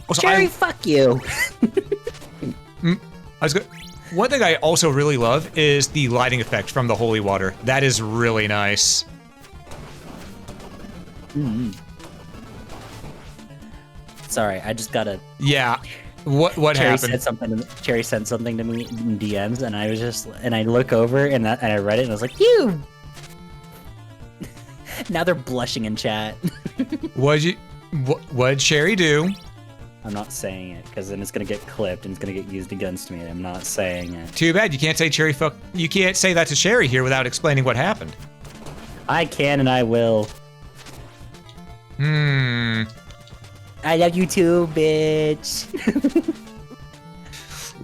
Oh, so Jerry, fuck you. One thing I also really love is the lighting effect from the holy water. That is really nice. Sorry, I just gotta. Yeah. What Cherry happened? said something. Cherry sent something to me in DMs, and I was just, and I look over, and I read it, and I was like, "You." Now they're blushing in chat. What'd Cherry do? I'm not saying it because then it's gonna get clipped and it's gonna get used against me. I'm not saying it. Too bad you can't say Cherry fuck. You can't say that to Cherry here without explaining what happened. I can and I will. I love you too, bitch.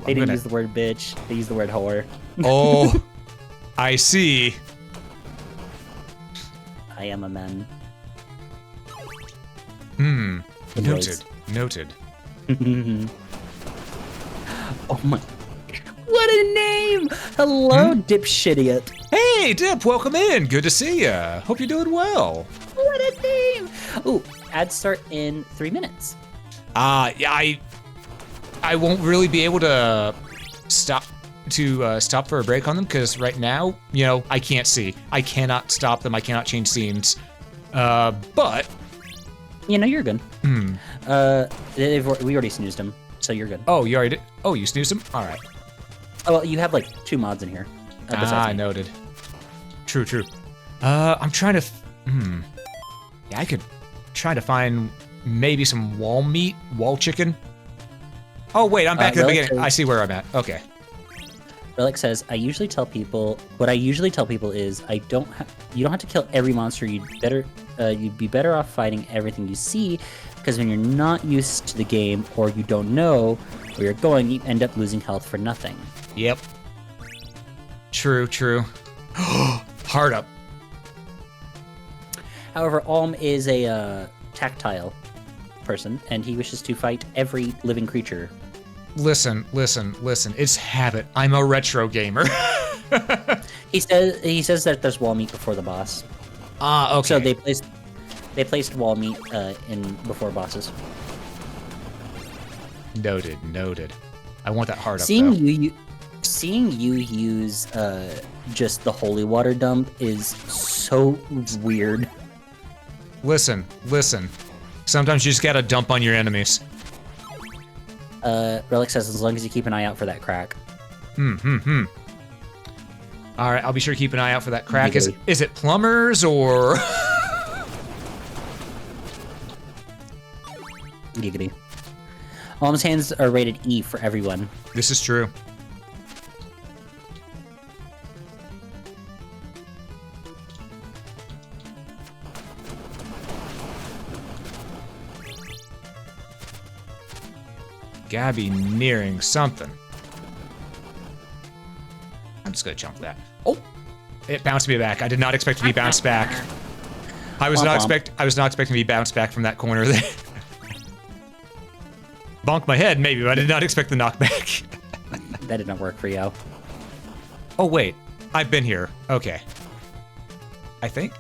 They didn't use the word bitch. They used the word whore. Oh, I see. I am a man. Noted. Oh my. What a name! Hello, dipshitiot. Hey, Dip, welcome in. Good to see ya. Hope you're doing well. What a name! Ooh, ads start in 3 minutes. Yeah, I won't really be able to stop for a break on them because right now, you know, I can't see. I cannot stop them. I cannot change scenes. But You know, you're good. We already snoozed him, so you're good. oh, you already did. Oh, you snoozed them. All right. Oh, well, you have like 2 mods in here. besides me. Noted. True. I'm trying to. Yeah, I could try to find maybe some wall chicken. Oh wait, I'm back at the beginning. I see where I'm at. Okay. Relic says, what I usually tell people is, you don't have to kill every monster. You'd be better off fighting everything you see, because when you're not used to the game or you don't know where you're going, you end up losing health for nothing. Yep. True. Hard up. However, Alm is a tactile person, and he wishes to fight every living creature. Listen. It's habit. I'm a retro gamer. He says that there's wall meat before the boss. Okay. So they placed wall meat in before bosses. Noted. I want that hard up. Seeing you use just the holy water dump is so weird. Listen. Sometimes you just gotta dump on your enemies. Relic says, as long as you keep an eye out for that crack. All right, I'll be sure to keep an eye out for that crack. Is it plumbers or? Giggity. Alm's hands are rated E for everyone. This is true. Gabby nearing something. I'm just gonna jump that. Oh, it bounced me back. I did not expect to be bounced back. I was not expecting to be bounced back from that corner there. Bonk my head, maybe, but I did not expect the knockback. That did not work for you. Oh wait, I've been here. Okay. I think.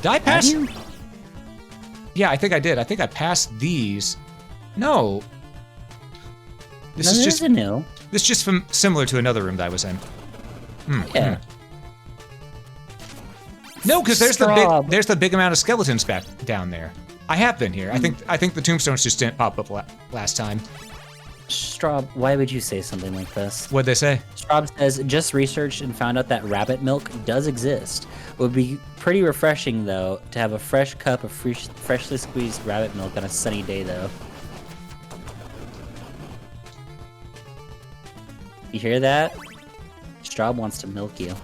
Did I pass? Yeah, I think I did. I think I passed these. No. This is just new. This is just from similar to another room that I was in. Yeah. No, because there's the big amount of skeletons back down there. I have been here. I think the tombstones just didn't pop up last time. Straub, why would you say something like this? What'd they say? Straub says, just researched and found out that rabbit milk does exist. It would be pretty refreshing, though, to have a fresh cup of freshly squeezed rabbit milk on a sunny day, though. You hear that? Straub wants to milk you.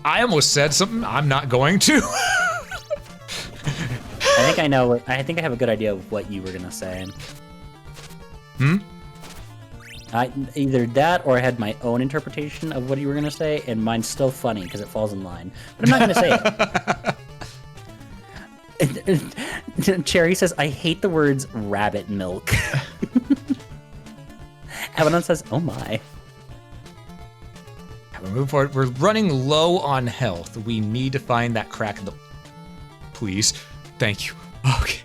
I almost said something I'm not going to. I think I know. I think I have a good idea of what you were gonna say. Either that, or I had my own interpretation of what you were gonna say, and mine's still funny because it falls in line. But I'm not gonna say it. Cherry says, "I hate the words rabbit milk." Abaddon says, "Oh my." We're moving forward. We're running low on health. We need to find that crack in the... Please. Thank you. Okay.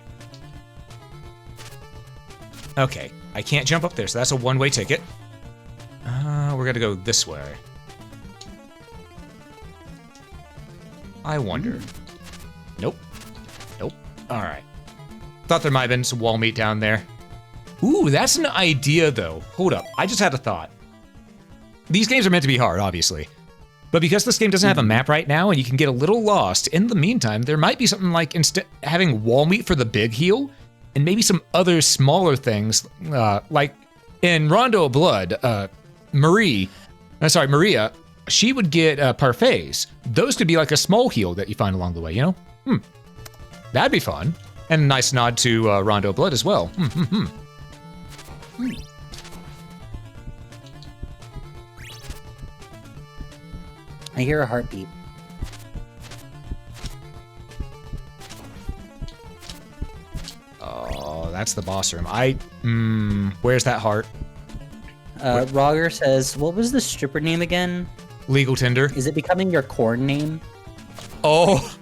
Okay. I can't jump up there, so that's a one-way ticket. We're gonna go this way. I wonder. Nope. Nope. Alright. Thought there might have been some wall meat down there. Ooh, that's an idea, though. Hold up. I just had a thought. These games are meant to be hard, obviously. But because this game doesn't have a map right now and you can get a little lost, in the meantime, there might be something like instead having wall meat for the big heal, and maybe some other smaller things, like in Rondo of Blood, Maria, she would get parfaits. Those could be like a small heal that you find along the way, you know? That'd be fun. And a nice nod to Rondo of Blood as well. I hear a heartbeat. Oh, that's the boss room. Where's that heart? Roger says, "What was the stripper name again? Legal tender. Is it becoming your corn name?" Oh.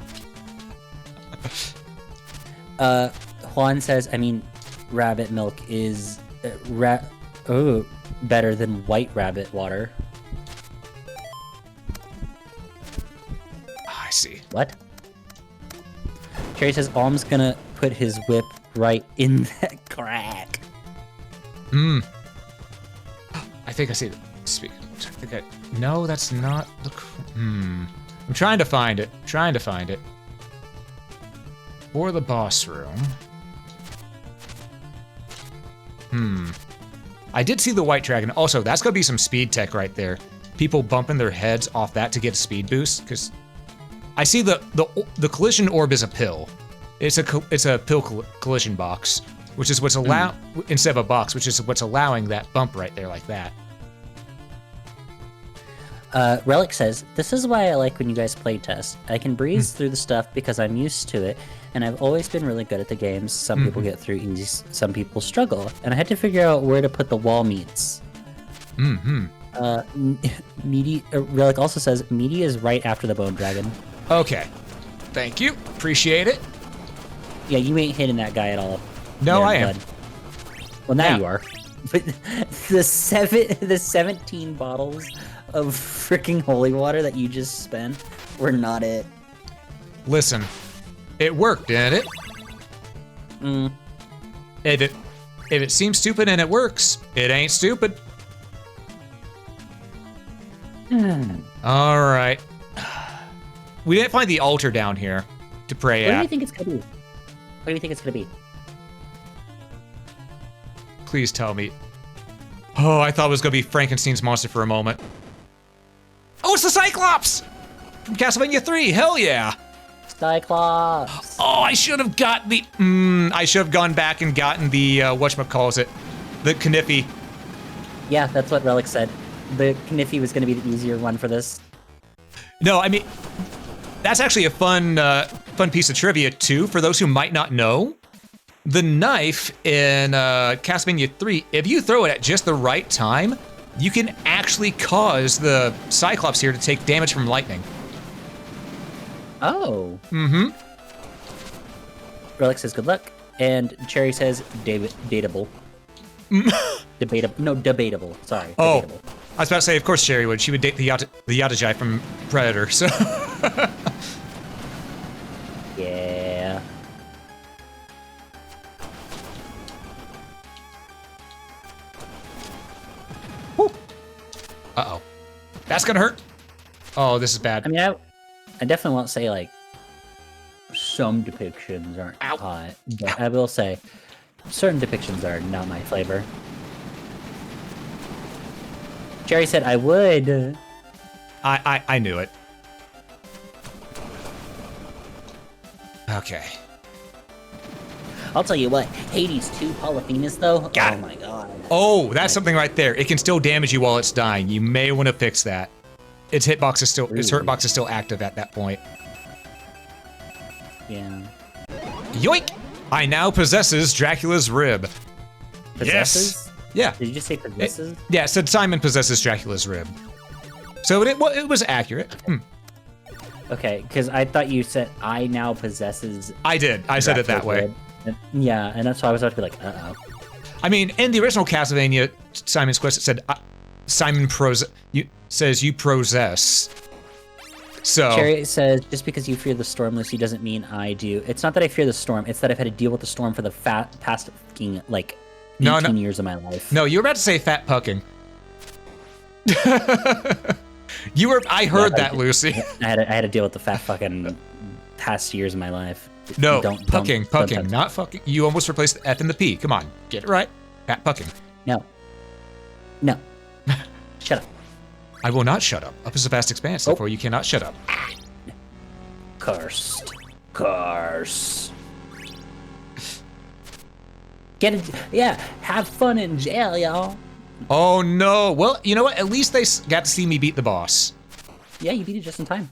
Juan says, "I mean, rabbit milk is better than white rabbit water." I see. What? Cherry says, "Alm's gonna put his whip right in that crack." I think I see it. No, that's not the... I'm trying to find it. For the boss room. I did see the white dragon. Also, that's gonna be some speed tech right there. People bumping their heads off that to get a speed boost, because I see the collision orb is a pill. It's a pill collision box, which is what's instead of a box, which is what's allowing that bump right there like that. Relic says, "This is why I like when you guys play test. I can breeze through the stuff because I'm used to it, and I've always been really good at the games. Some people get through easy, some people struggle, and I had to figure out where to put the wall meats." Meaty Relic also says, "Meaty is right after the bone dragon." Okay. Thank you. Appreciate it. Yeah, you ain't hitting that guy at all. No, I am. Well, now Yeah. you are. But the 17 bottles of freaking holy water that you just spent were not it. Listen, it worked, didn't it? If it seems stupid and it works, it ain't stupid. All right. We didn't find the altar down here to pray What do at. you think it's gonna be? What do you think it's gonna be? Please tell me. Oh, I thought it was gonna be Frankenstein's monster for a moment. Oh, it's the Cyclops! From Castlevania 3, hell yeah! Cyclops! Oh, I should have got the... I should have gone back and gotten the, whatchamacallit, the Kniffy. Yeah, that's what Relic said. The Kniffy was gonna be the easier one for this. No, I mean, that's actually a fun piece of trivia, too, for those who might not know. The knife in Castlevania 3, if you throw it at just the right time, you can actually cause the Cyclops here to take damage from lightning. Oh. Relic says good luck, and Cherry says debatable. Debatable. Sorry. Oh, Debatable. I was about to say, of course Sherry would. She would date the Yatajai from Predator, so... Yeah. Uh-oh. That's gonna hurt. Oh, this is bad. I mean, I definitely won't say, like, some depictions aren't hot, but I will say, Certain depictions are not my flavor. Jerry said I would. I knew it. Okay. I'll tell you what, Hades 2 Polyphemus though. Got Oh it. my god. Oh, that's something right there. It can still damage you while it's dying. You may want to fix that. Its hitbox is still its hurtbox is still active at that point. Yeah. Yoink! I now possesses Dracula's rib. Possesses? Yeah. Did you just say possesses? Yeah, it said Simon possesses Dracula's rib. So it was accurate. Okay, because I thought you said I now possesses. I did. I said it that way. Yeah, and that's why I was about to be like, I mean, in the original Castlevania, Simon's Quest, it said Simon says you possess. So Cherry says, just because you fear the storm, Lucy, doesn't mean I do. It's not that I fear the storm, it's that I've had to deal with the storm for the past fucking, like, 18 years of my life. No, you were about to say fat pucking. I heard that, Lucy. I had to deal with the fat fucking past years of my life. No, pucking, not fucking. You almost replaced the F and the P. Come on, get it right. Fat pucking. No. Shut up. I will not shut up. Up is a vast expanse, therefore you cannot shut up. Cursed. Curse. Get it. Yeah, have fun in jail, y'all. Oh no. Well, you know what? At least they got to see me beat the boss. Yeah, you beat it just in time.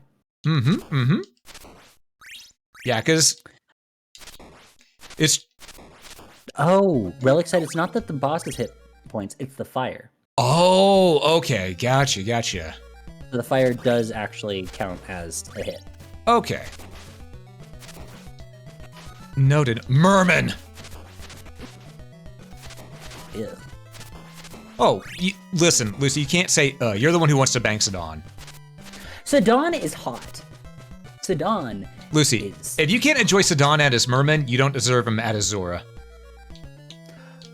Yeah, because it's... Oh, Relic said it's not that the boss's hit points, it's the fire. Oh, okay. Gotcha. So the fire does actually count as a hit. Okay. Noted. Merman! Yeah. Oh, listen, Lucy, you can't say, you're the one who wants to bang Sidon. Sidon is hot. Sidon Lucy, is... if you can't enjoy Sidon at his Merman, you don't deserve him at his Zora.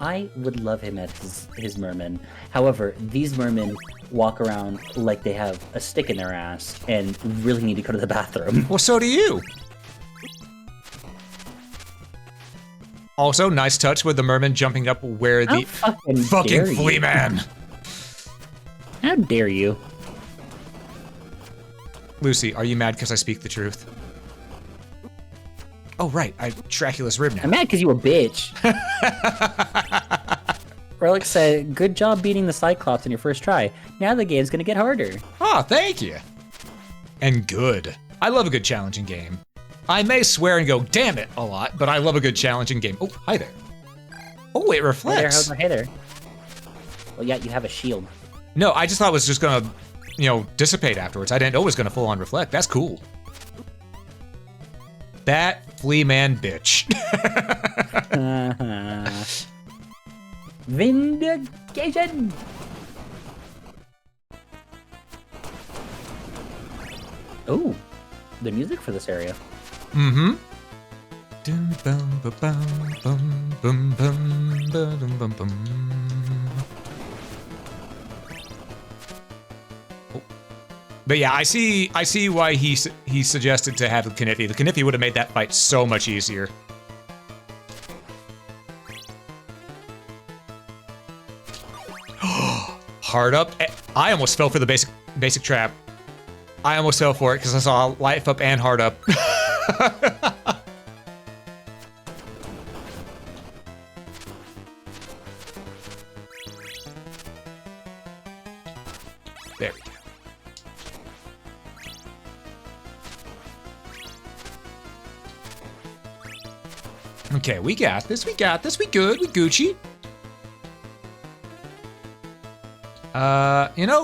I would love him at his merman. However, these mermen walk around like they have a stick in their ass and really need to go to the bathroom. Well, so do you. Also, nice touch with the merman jumping up where the fucking flea man. How dare you? Lucy, are you mad because I speak the truth? Oh, right, Dracula's rib now. I'm mad because you a bitch. Relic said, good job beating the Cyclops in your first try. Now the game's gonna get harder. Oh, thank you. And good. I love a good challenging game. I may swear and go, damn it, a lot, but I love a good challenging game. Oh, hi there. Oh, it reflects. Hey there. Well, yeah, you have a shield. No, I just thought it was just gonna, dissipate afterwards. I didn't know it was gonna full on reflect. That's cool. That flea man bitch. Vindication! Ooh, the music for this area. Mm-hmm. But yeah, I see why he suggested to have the Kniffy. The Kniffy would have made that fight so much easier. Hard up. I almost fell for the basic trap. I almost fell for it because I saw life up and hard up. There we go. Okay, we got this, we good, we Gucci.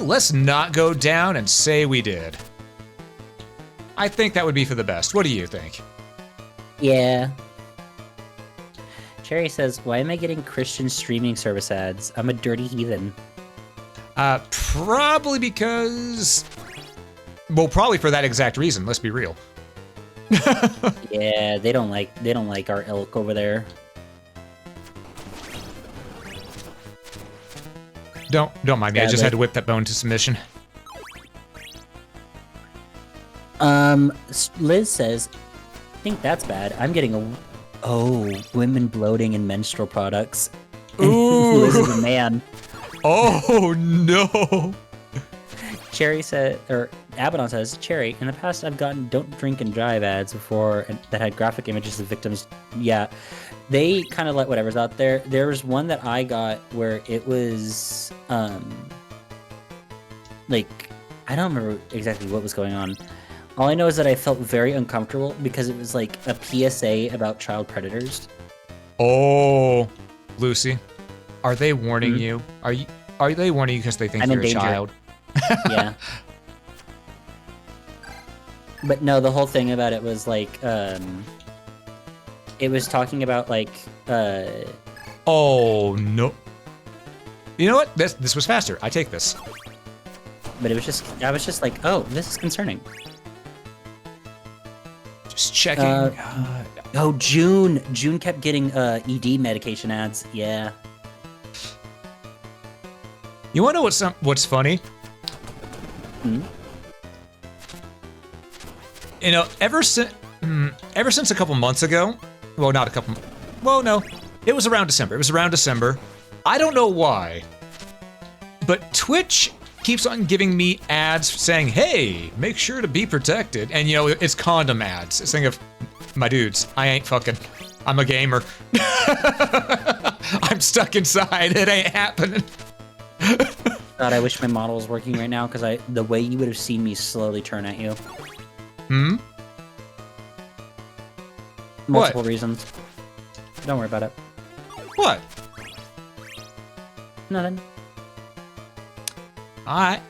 Let's not go down and say we did. I think that would be for the best. What do you think? Yeah. Cherry says, why am I getting Christian streaming service ads? I'm a dirty heathen. Probably because... Well, probably for that exact reason, let's be real. Yeah, they don't like our ilk over there. Don't mind me, I just had to whip that bone to submission. Liz says, I think that's bad. I'm getting Oh, women bloating in menstrual products. Ooh. Liz is a man. Oh no. Cherry said, or Abaddon says, Cherry, in the past I've gotten don't drink and drive ads before that had graphic images of victims. Yeah, they kind of let whatever's out there. There was one that I got where it was, like, I don't remember exactly what was going on. All I know is that I felt very uncomfortable because it was like a PSA about child predators. Oh, Lucy, are they warning you? Are they warning you because they think I'm in you're a danger. child? Yeah. But no, the whole thing about it was like, it was talking about like, Oh no. You know what? This was faster. I take this. but it was just, I was just like, oh, this is concerning. Just checking. Oh, June kept getting ED medication ads. Yeah. You want to know what's funny? Hmm? You know, ever since a couple months ago, well, not a couple, well, no, it was around December. It was around December. I don't know why, but Twitch keeps on giving me ads saying, "Hey, make sure to be protected," and you know, it's condom ads. It's saying of my dudes, I ain't fucking. I'm a gamer. I'm stuck inside. It ain't happening. God, I wish my model was working right now because the way you would have seen me slowly turn at you. Hmm? Multiple reasons. Don't worry about it. What? Nothing. Alright.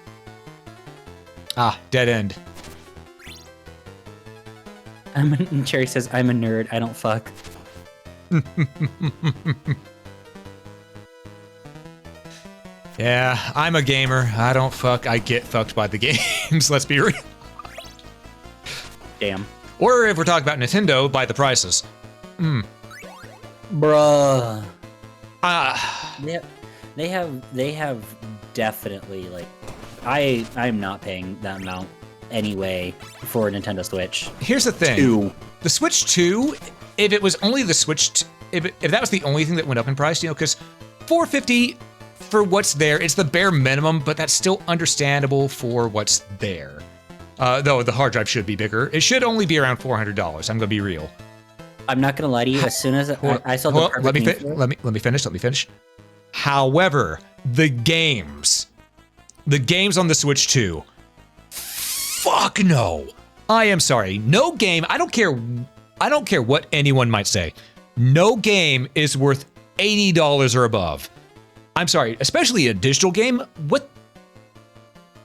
Ah, dead end. Cherry says, I'm a nerd. I don't fuck. Yeah, I'm a gamer. I don't fuck. I get fucked by the games. Let's be real. Damn. Or if we're talking about Nintendo, by the prices. Bruh. Ah. They have definitely, like, I'm not paying that amount anyway for a Nintendo Switch. Here's the thing. 2. The Switch 2, if it was only the Switch, if that was the only thing that went up in price, you know, because $450 for what's there, it's the bare minimum, but that's still understandable for what's there. Though the hard drive should be bigger. It should only be around $400. I'm gonna be real. I'm not gonna lie to you. As soon as I saw the perfect let me name for it- let me finish. However, the games on the Switch 2, fuck no. I am sorry. No game. I don't care what anyone might say. No game is worth $80 or above. I'm sorry, especially a digital game. What?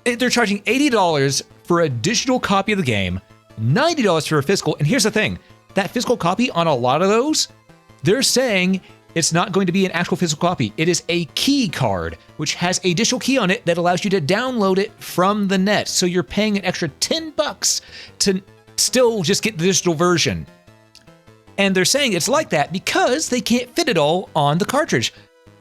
They're charging $80 for a digital copy of the game, $90 for a physical. And here's the thing, that physical copy on a lot of those, they're saying it's not going to be an actual physical copy. It is a key card, which has a digital key on it that allows you to download it from the net. So you're paying an extra $10 to still just get the digital version. And they're saying it's like that because they can't fit it all on the cartridge.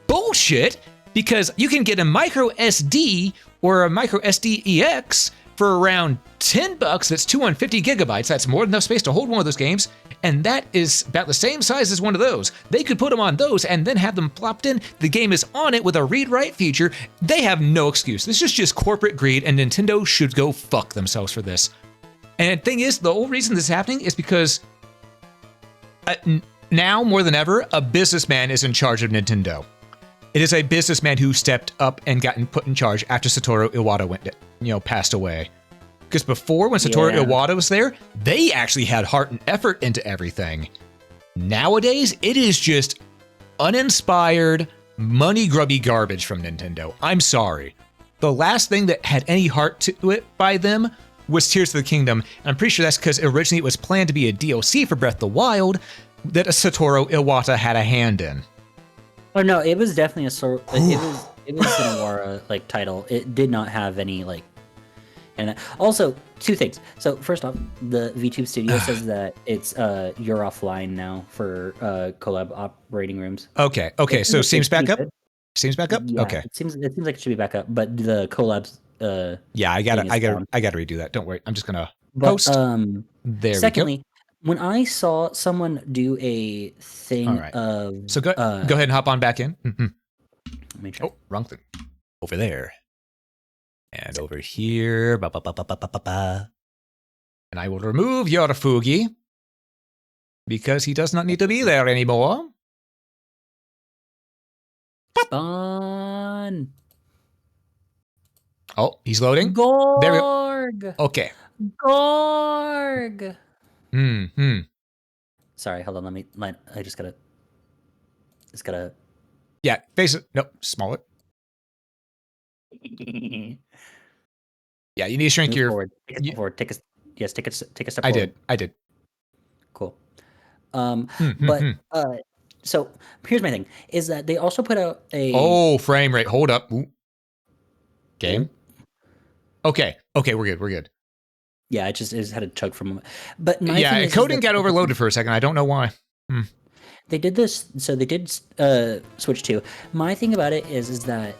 Bullshit, because you can get a micro SD or a micro SD-EX for around $10. That's 250 gigabytes. That's more than enough space to hold one of those games. And that is about the same size as one of those. They could put them on those and then have them plopped in. The game is on it with a read-write feature. They have no excuse. This is just corporate greed, and Nintendo should go fuck themselves for this. And the thing is, the whole reason this is happening is because now more than ever, a businessman is in charge of Nintendo. It is a businessman who stepped up and gotten put in charge after Satoru Iwata passed away. Because before, when Satoru Iwata was there, they actually had heart and effort into everything. Nowadays, it is just uninspired, money-grubby garbage from Nintendo. I'm sorry. The last thing that had any heart to it by them was Tears of the Kingdom, and I'm pretty sure that's because originally it was planned to be a DLC for Breath of the Wild that Satoru Iwata had a hand in. Oh no, it was definitely it was an Iwata like title. It did not have any like. And also, 2 things. So first off, the VTube studio says that it's you're offline now for collab operating rooms. Okay. So Steam's back up. Good. Steam's back up. Yeah, Okay. It seems like it should be back up, but the collabs. Yeah, I gotta thing is down. redo that. Don't worry. I'm just gonna But post. There secondly, we When I saw someone do a thing All right. of So go ahead and hop on back in. let me check. Oh, wrong thing. Over there. And over here. Ba, ba, ba, ba, ba, ba, ba. And I will remove your Fugi because he does not need to be there anymore. Spawn. Oh, he's loading. Gorg. There we go. Okay. Gorg. Hmm. Sorry, hold on. I just gotta. Yeah, face it. Nope, small it. Yeah, you need to shrink Move your. forward. Take a step forward. Take a step I forward. I did. Cool. So here's my thing: is that they also put out a. Oh, frame rate. Hold up. Ooh. Game. Okay, we're good. Yeah, it just had a chug for a moment. But my thing is coding that got overloaded for a second. I don't know why. they did this. So they did Switch 2. My thing about it is that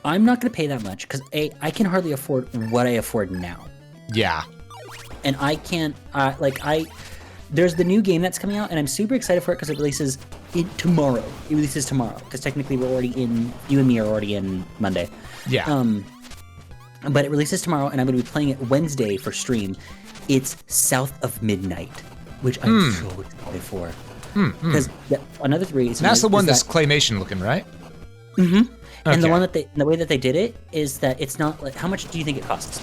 I'm not going to pay that much because I can hardly afford what I afford now. Yeah. And I can't there's the new game that's coming out and I'm super excited for it because it releases tomorrow. It releases tomorrow because technically you and me are already in Monday. Yeah. But it releases tomorrow and I'm going to be playing it Wednesday for stream. It's South of Midnight, which I'm so excited for. Because another reason that's the one that's claymation looking, right? Mm-hmm. And Okay. the way that they did it is that it's not like, how much do you think it costs?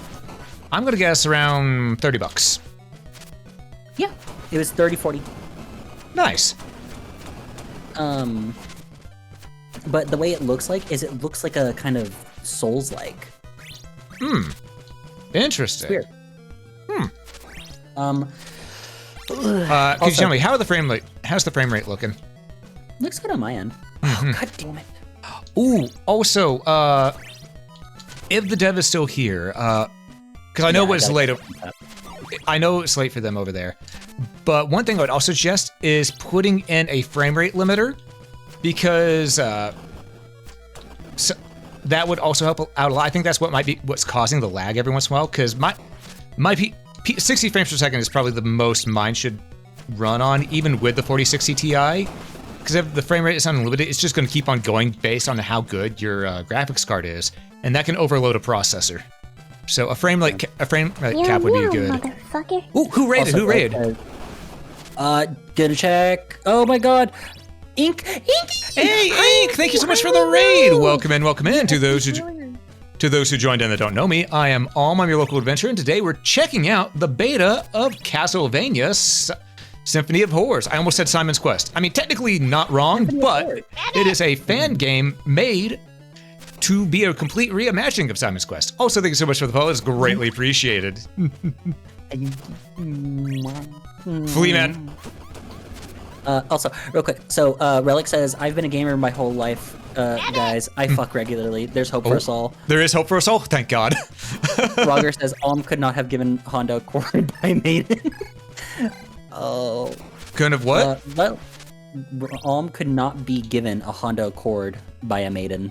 I'm gonna guess around $30. Yeah, it was 30, 40. Nice. But the way it looks like is it looks like a kind of Souls-like. Interesting. Weird. Could you tell me how's the frame rate looking? Looks good on my end. Oh, God damn it. Ooh, also, if the dev is still here, because I know it's late. I know it's late for them over there, but one thing I would also suggest is putting in a frame rate limiter, because so that would also help out a lot. I think that's what's causing the lag every once in a while, because my 60 frames per second is probably the most mine should run on, even with the 4060 Ti. Because if the frame rate is unlimited, it's just going to keep on going based on how good your graphics card is, and that can overload a processor. So a frame rate cap would be good. Motherfucker. Ooh, who raided? Also, Who raided? Gonna check. Oh my God. Ink. Hey, Ink! Thank you so much for the raid. Welcome in to those who joined in that don't know me. I am Alm, your local adventurer, and today we're checking out the beta of Castlevania Symphony of Horrors. I almost said Simon's Quest. I mean, technically not wrong, but it is a fan game made to be a complete reimagining of Simon's Quest. Also, thank you so much for the follow. It's greatly appreciated. Flea Man. Also, real quick. So, Relic says, I've been a gamer my whole life, guys. I fuck regularly. There's hope for us all. There is hope for us all, thank God. Roger says, Alm could not have given Honda a cord by Maiden. Oh. Kind of what? Alm could not be given a Honda Accord by a maiden.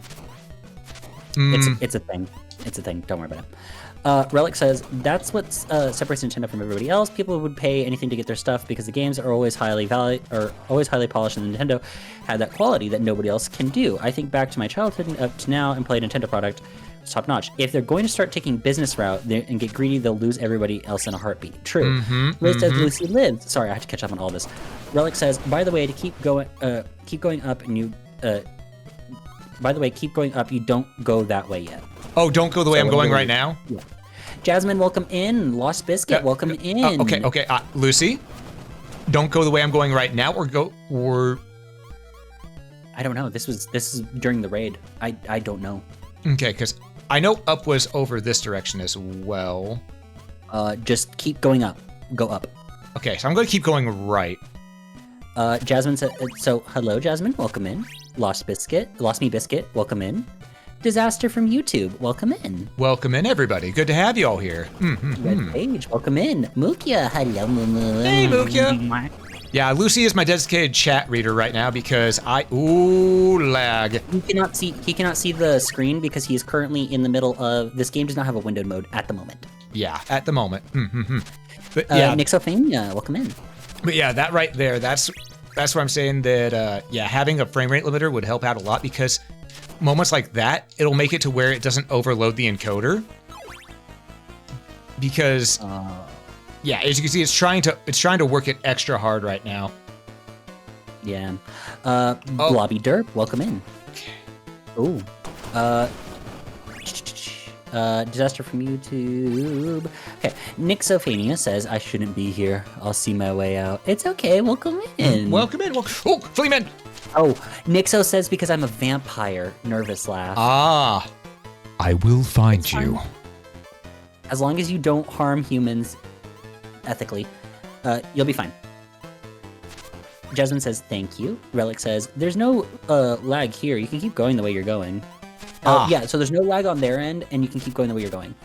It's a thing. It's a thing. Don't worry about it. Relic says that's what separates Nintendo from everybody else. People would pay anything to get their stuff because the games are always highly polished, and Nintendo had that quality that nobody else can do. I think back to my childhood and up to now and play a Nintendo product. It's top notch. If they're going to start taking business route and get greedy, they'll lose everybody else in a heartbeat. True. Liz says Lucy lives. Sorry, I have to catch up on all this. Relic says, by the way, to keep going up, and you. By the way, keep going up. You don't go that way yet. Oh, don't go the way I'm going right now? Yeah. Jasmine, welcome in. Lost Biscuit, welcome in. Okay. Lucy, don't go the way I'm going right now, or I don't know. This is during the raid. I don't know. Okay, because I know up was over this direction as well. Just keep going up. Go up. Okay, so I'm going to keep going right. Jasmine said, so hello, Jasmine, welcome in. Lost Me Biscuit, welcome in. Disaster from YouTube, welcome in. Welcome in, everybody. Good to have you all here. Red Page, welcome in. Mukia, hello, Mumu. Hey, Mukia. Yeah, Lucy is my dedicated chat reader right now because lag. He cannot see the screen because he is currently in the middle of, this game does not have a windowed mode at the moment. Yeah, at the moment. But yeah. Nixophania, welcome in. But yeah, that right there, that's where I'm saying that, yeah, having a frame rate limiter would help out a lot because moments like that, it'll make it to where it doesn't overload the encoder. Because, yeah, as you can see, it's trying to work it extra hard right now. Yeah. Blobby Derp, welcome in. Ooh. Disaster from YouTube. Okay, Nixophania says, I shouldn't be here. I'll see my way out. It's okay, welcome in. Welcome in. Oh, Fleaman! Oh, Nixo says because I'm a vampire. Nervous laugh. Ah. I will find you. As long as you don't harm humans ethically, you'll be fine. Jasmine says, thank you. Relic says, there's no lag here. You can keep going the way you're going. Yeah, so there's no lag on their end, and you can keep going the way you're going.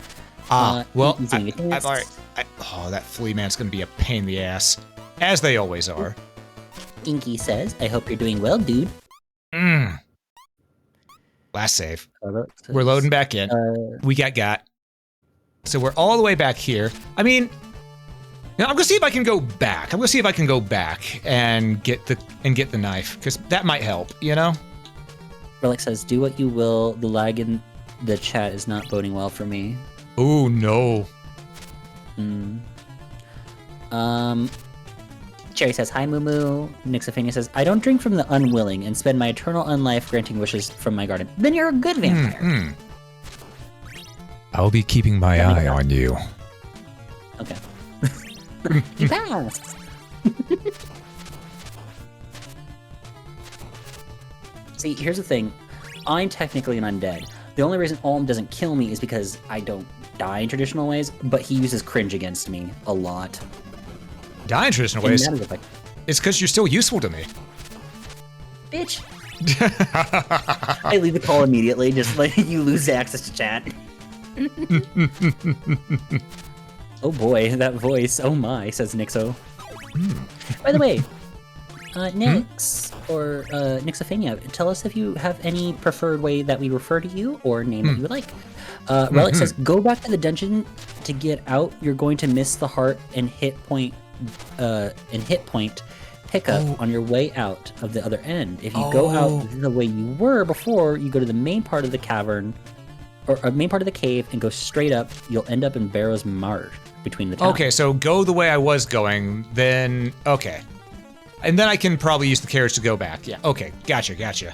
Well, I've already... that flea man's going to be a pain in the ass. As they always are. Inky says, I hope you're doing well, dude. Last save. We're loading back in. We got. So we're all the way back here. I mean... Now I'm gonna see if I can go back. I'm gonna see if I can go back and get the knife, because that might help, you know? Relic says, do what you will. The lag in the chat is not boding well for me. Oh no. Cherry says, hi, Moo. Nixophania says, I don't drink from the unwilling and spend my eternal unlife granting wishes from my garden. Then you're a good vampire. I'll be keeping my eye on you. Okay. You passed. See, here's the thing. I'm technically an undead. The only reason Olm doesn't kill me is because I don't die in traditional ways, but he uses cringe against me a lot. Die in traditional ways? It's because you're still useful to me. Bitch. I leave the call immediately, just like you lose access to chat. Oh boy, that voice. Oh my, says Nixo. By the way, Nix, or Nixophania, tell us if you have any preferred way that we refer to you or name that you would like. Relic says, go back to the dungeon to get out. You're going to miss the heart and hit point pickup on your way out of the other end. If you go out the way you were before, you go to the main part of the cavern, or main part of the cave, and go straight up. You'll end up in Barrow's Marsh between the towns. Okay, so go the way I was going, then okay. And then I can probably use the carriage to go back. Yeah, okay, gotcha.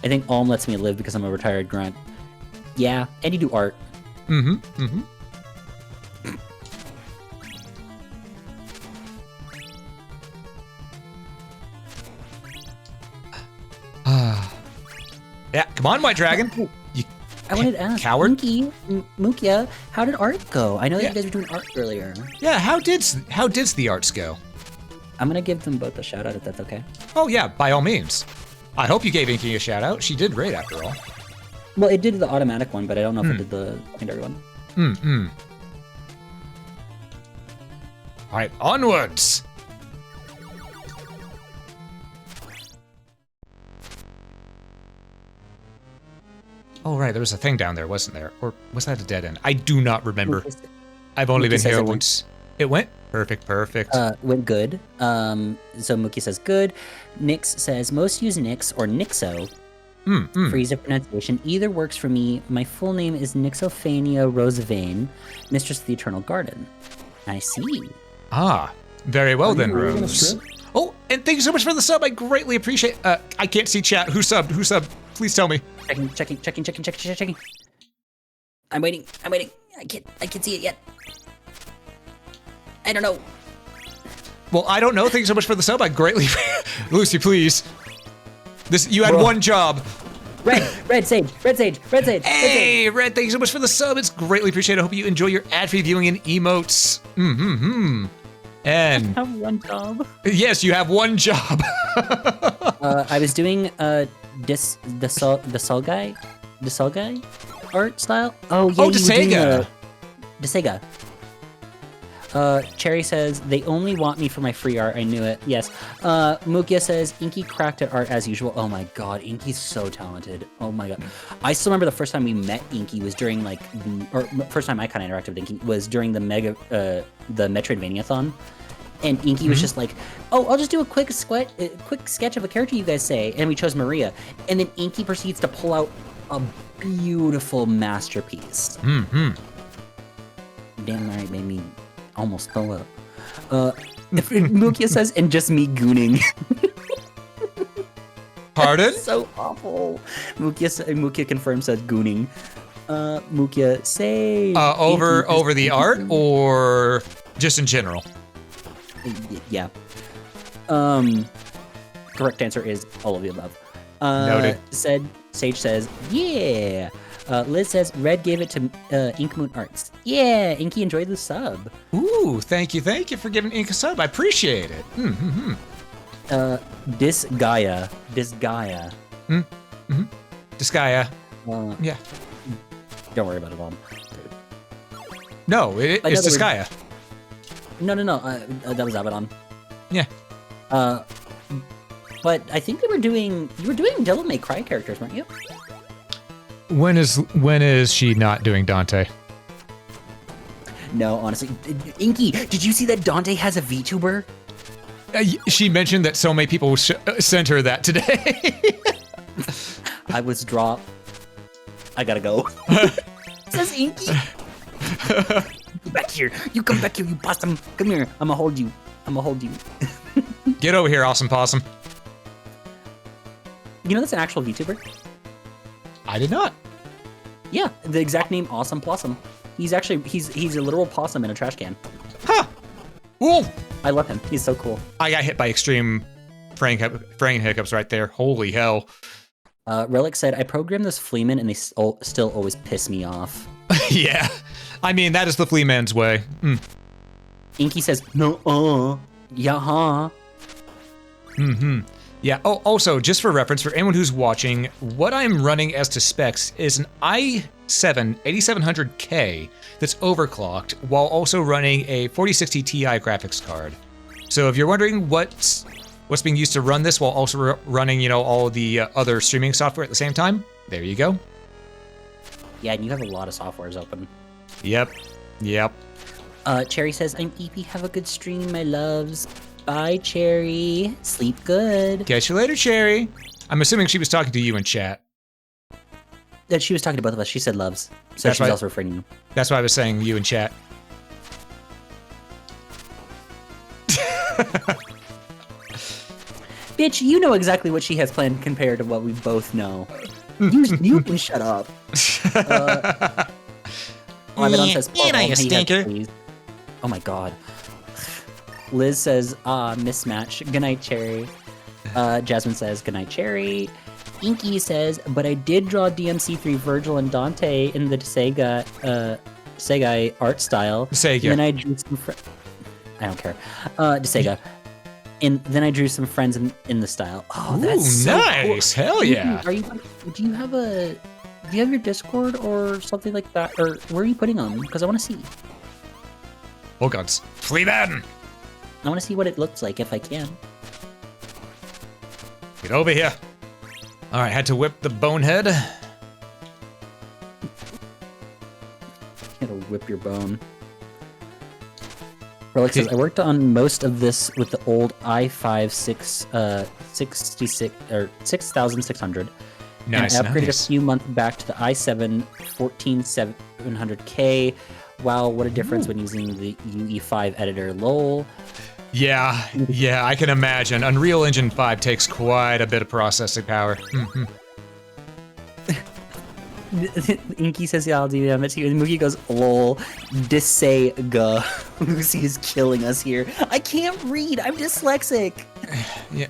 I think Alm lets me live because I'm a retired grunt. Yeah, and you do art. Yeah, come on, White Dragon. I wanted to ask, coward? Mukia, how did art go? I know that you guys were doing art earlier. Yeah, how did the arts go? I'm gonna give them both a shout out if that's okay. Oh yeah, by all means. I hope you gave Inky a shout out. She did great after all. Well, it did the automatic one, but I don't know if it did the secondary one. All right, onwards. Oh right, there was a thing down there, wasn't there? Or was that a dead end? I do not remember. I've only been here once. It went? Perfect. Went good. So Mookie says good. Nix says most use Nix or Nixo. For ease of pronunciation. Either works for me. My full name is Nixophania Rosevane, Mistress of the Eternal Garden. I see. Ah, very well then, Rose. Oh, and thank you so much for the sub. I greatly appreciate. I can't see chat. Who subbed? Please tell me. Checking. I'm waiting. I can't see it yet. I don't know. Well, I don't know. Thank you so much for the sub. I greatly, Lucy, please. You had one job. Red Sage. Hey, Red, thank you so much for the sub. It's greatly appreciated. I hope you enjoy your ad-free viewing and emotes. And I have one job. Yes, you have one job. I was doing the Sol guy art style. Oh yeah, Desega. Cherry says they only want me for my free art. I knew it. Yes. Mukia says Inky cracked at art as usual. Oh my god, Inky's so talented. Oh my god. I still remember the first time we met Inky was during first time I kind of interacted with Inky was during the Metroidvania-thon. And Inky was just like, "Oh, I'll just do a quick sketch of a character you guys say," and we chose Maria. And then Inky proceeds to pull out a beautiful masterpiece. Damn right, made me almost throw up. Mukia says, "And just me gooning." Pardon? So awful. Mukia confirms says gooning. Mukia, say over the art or just in general? Yeah. Correct answer is all of the above. Noted. Sage says, yeah. Liz says, Red gave it to Ink Moon Arts. Yeah, Inky enjoyed the sub. Ooh, thank you for giving Ink a sub. I appreciate it. Disgaea. Disgaea. Yeah. Don't worry about it, Mom. No, it's Disgaea. No. That was Abaddon. Yeah. But I think you were doing Devil May Cry characters, weren't you? When is she not doing Dante? No, honestly. Inky, did you see that Dante has a VTuber? She mentioned that so many people sent her that today. I was dropped. I gotta go. Says Inky. Back here. You come back here, you possum. Come here. I'ma hold you. Get over here, awesome possum. You know that's an actual VTuber? I did not. Yeah, the exact name, Awesome Possum. He's a literal possum in a trash can. Huh. Ooh. I love him. He's so cool. I got hit by extreme frame hiccups right there. Holy hell. Relic said, I programmed this Fleaman and they still always piss me off. Yeah. I mean, that is the flea man's way. Inky says, no, yeah. Yeah, also, just for reference, for anyone who's watching, what I'm running as to specs is an i7 8700K that's overclocked while also running a 4060 Ti graphics card. So if you're wondering what's being used to run this while also running, all the other streaming software at the same time, there you go. Yeah, and you have a lot of softwares open. Yep. Cherry says, I'm EP, have a good stream, my loves. Bye, Cherry. Sleep good. Catch you later, Cherry. I'm assuming she was talking to you in chat. That she was talking to both of us. She said loves. So That's she's why- also referring to you. That's why I was saying you in chat. Bitch, you know exactly what she has planned compared to what we both know. You can shut up. Abaddon says, you stinker. please. Oh my god. Liz says, mismatch. Good night, Cherry. Jasmine says, good night, Cherry. Inky says, but I did draw DMC3 Virgil and Dante in the Sega art style. Sega. And then I drew some I don't care. Sega. And then I drew some friends in the style. Oh, that's Ooh, so nice. cool. Hell yeah. Do you have your Discord or something like that? Or where are you putting them? Because I want to see. Oh gods. Fleaman! I want to see what it looks like if I can. Get over here. All right, had to whip the bonehead. You gotta whip your bone. Relic says, I worked on most of this with the old i5 66 or 6600. Nice, and I upgraded nice. a few months back to the i7 14700K. Wow, what a difference when using the UE5 editor. Lol. Yeah, I can imagine. Unreal Engine 5 takes quite a bit of processing power. Inky says, yeah, I'll do that to you. And Mookie goes, lol, Disega. Lucy is killing us here. I can't read. I'm dyslexic. Yeah.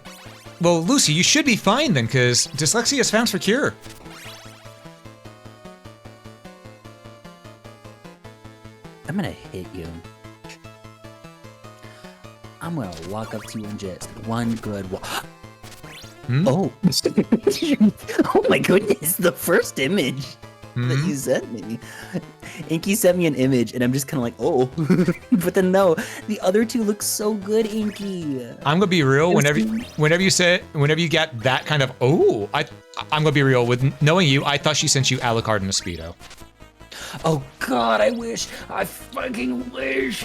Well, Lucy, you should be fine then, because dyslexia is found for cure. I'm gonna hit you. I'm gonna walk up to you and just one good walk. Oh. Oh my goodness, the first image that you sent me. Inky sent me an image and I'm just kind of like, oh. But then no, the other two look so good, Inky. I'm gonna be real. Whenever you get that kind of I'm gonna be real. With knowing you, I thought she sent you Alucard and a Speedo. Oh God, I fucking wish.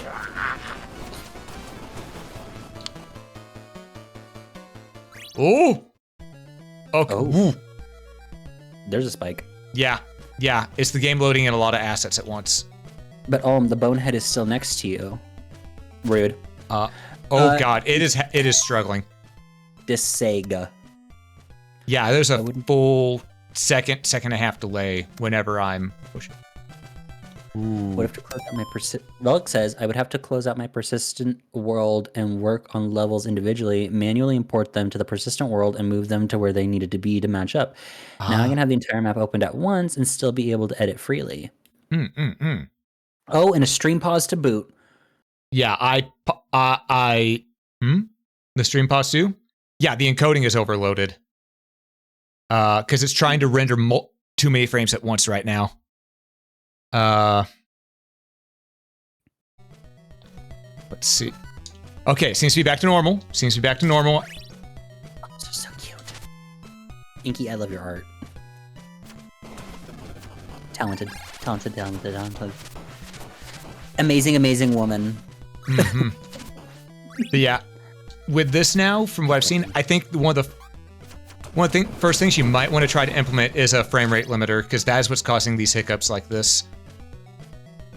Oh. Okay. Oh. Ooh. There's a spike. Yeah. Yeah. It's the game loading in a lot of assets at once. But the bonehead is still next to you. Rude. God, it is struggling. Sega. Yeah, there's a full second and a half delay whenever I'm pushing. Would have to close out my Relic says I would have to close out my persistent world and work on levels individually, manually import them to the persistent world and move them to where they needed to be to match up. Now I can have the entire map opened at once and still be able to edit freely. Oh, and a stream pause to boot. Yeah, the stream pause too? Yeah, the encoding is overloaded. Because it's trying to render too many frames at once right now. Let's see. Okay, seems to be back to normal. Oh, this is so cute. Inky, I love your art. Talented. Amazing woman. But yeah, with this now, from what I've seen, I think first things you might want to try to implement is a frame rate limiter, because that is what's causing these hiccups like this.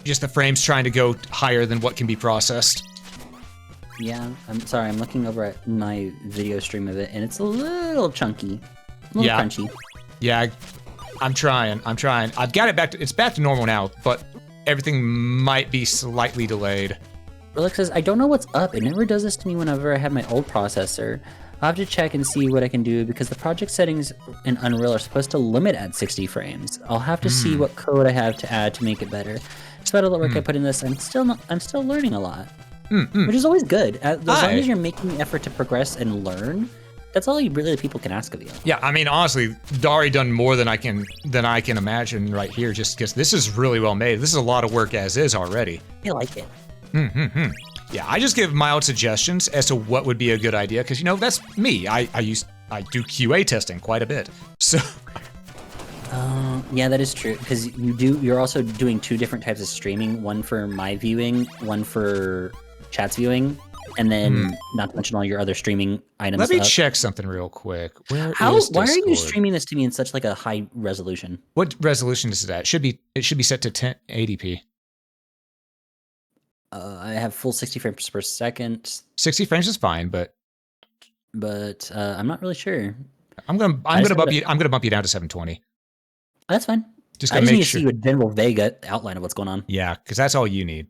Just the frames trying to go higher than what can be processed. Yeah, I'm sorry, I'm looking over at my video stream of it, and it's a little chunky. A little crunchy. Yeah, I'm trying. I've got it back it's back to normal now, but everything might be slightly delayed. Relic says, I don't know what's up. It never does this to me whenever I have my old processor. I'll have to check and see what I can do because the project settings in Unreal are supposed to limit at 60 frames. I'll have to see what code I have to add to make it better. Despite all the work I put in this, I'm still learning a lot, which is always good. As long as you're making the effort to progress and learn, that's all people can ask of you. Yeah, I mean, honestly, Dari done more than I can imagine right here, just because this is really well made. This is a lot of work as is already. I like it. Yeah, I just give mild suggestions as to what would be a good idea, because that's me. I do QA testing quite a bit, so. Yeah, that is true, because you're also doing two different types of streaming, one for my viewing, one for chat's viewing, and then not to mention all your other streaming items. Let me check something real quick. Why are you streaming this to me in such like a high resolution? What resolution is it at? It should be set to 1080p. I have full 60 frames per second. 60 frames is fine, but I'm not really sure. I'm gonna bump you down to 720. That's fine. Just I gotta just need make to sure. see a general vague outline of what's going on. Yeah, because that's all you need.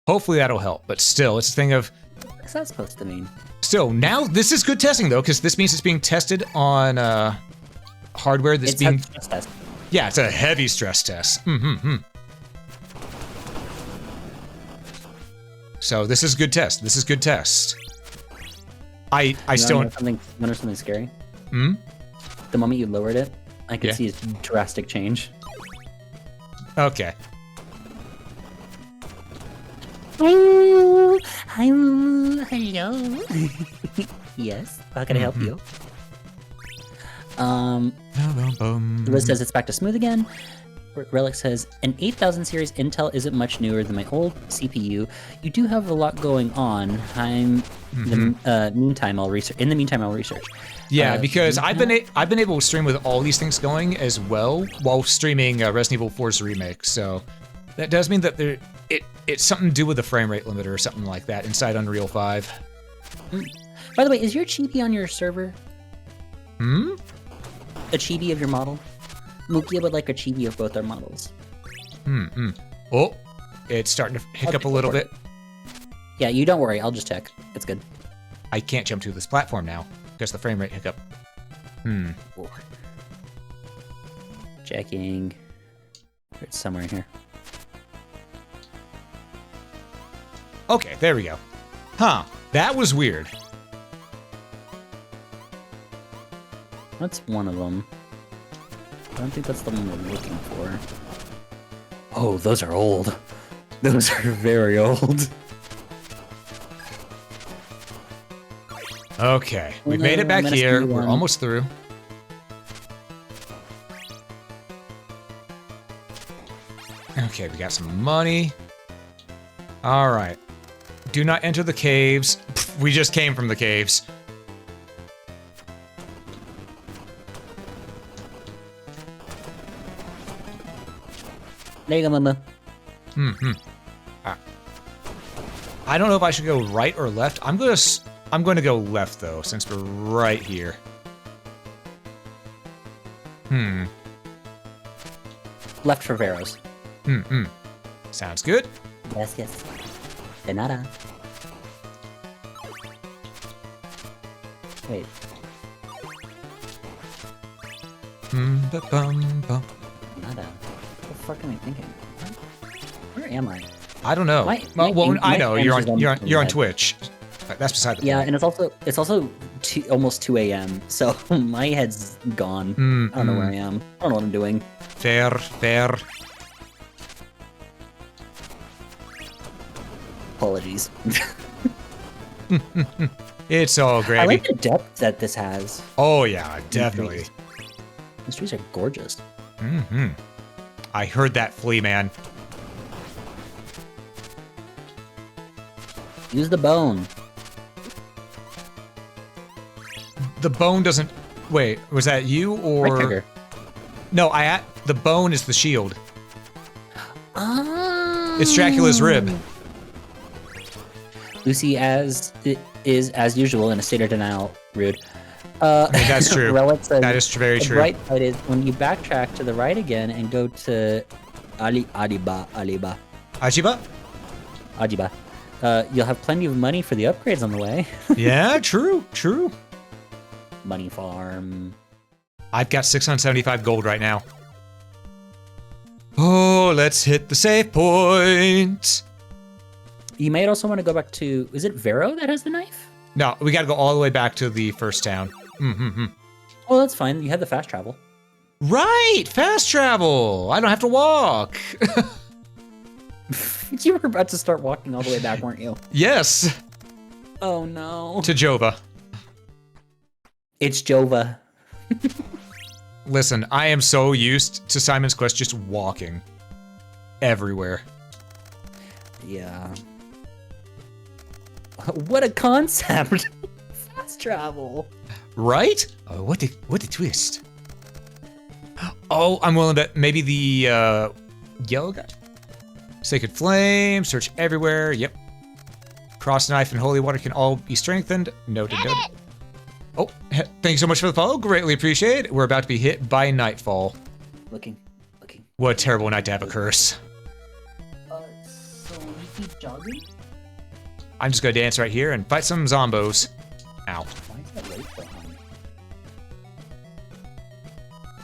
Hopefully that'll help, but still, it's a thing of. What's that supposed to mean? Still, now this is good testing though, because this means it's being tested on hardware that's It's a stress test. Yeah, it's a heavy stress test. So this is good test. I still want to know something scary. The moment you lowered it, I could see a drastic change. Okay. Hello. Yes. How can I help you? Liz says it's back to smooth again. Relic says an 8000 series Intel isn't much newer than my old CPU. You do have a lot going on. In the meantime, I'll research. Yeah, because I've been able to stream with all these things going as well while streaming Resident Evil 4's remake. So that does mean that it's something to do with the frame rate limiter or something like that inside Unreal 5. By the way, is your chibi on your server? A chibi of your model? Mukia would like a chibi of both our models. Oh, it's starting to hiccup a little bit. Yeah, you don't worry. I'll just check. It's good. I can't jump to this platform now because the frame rate hiccup. Checking. It's somewhere in here. Okay, there we go. Huh, that was weird. That's one of them. I don't think that's the one we're looking for. Oh, those are old. Those are very old. Okay, we made it back here. We're almost through. Okay, we got some money. All right. Do not enter the caves. We just came from the caves. There you go, Mama. I don't know if I should go right or left. I'm gonna go left though, since we're right here. Left for Veros. Sounds good. Yes, yes. De nada. Wait. Bum. Nada. What the fuck am I thinking? Where am I? I don't know. I know you're on Twitch. That's beside the point. Yeah, and it's also almost 2 a.m. So my head's gone. I don't know where I am. I don't know what I'm doing. Fair. Apologies. It's all gravy. I like the depth that this has. Oh yeah, definitely. These trees are gorgeous. I heard that flea, man. Use the bone. The bone doesn't. Wait, was that you or? Right trigger. No, the bone is the shield. Ah. It's Dracula's rib. Lucy is as usual in a state of denial. Rude. That's true. Relic says, That is very the true. bright side is when you backtrack to the right again and go to Ajiba. You'll have plenty of money for the upgrades on the way. Yeah, true. Money farm. I've got 675 gold right now. Oh, let's hit the save point. You might also want to go back to. Is it Vero that has the knife? No, we got to go all the way back to the first town. Well, that's fine. You have the fast travel. Right, fast travel. I don't have to walk. You were about to start walking all the way back, weren't you? Yes. Oh no. To Jova. It's Jova. Listen, I am so used to Simon's Quest just walking everywhere. Yeah. What a concept! Fast travel. Right? Oh, what a twist. Oh, I'm willing to maybe the yellow guy. Sacred Flame, search everywhere. Yep. Cross Knife and Holy Water can all be strengthened. Noted. Oh, thank you so much for the follow. Greatly appreciate it. We're about to be hit by nightfall. Looking. What a terrible night to have a curse. So we keep jogging? I'm just gonna dance right here and fight some zombos. Ow. Why is that light so high?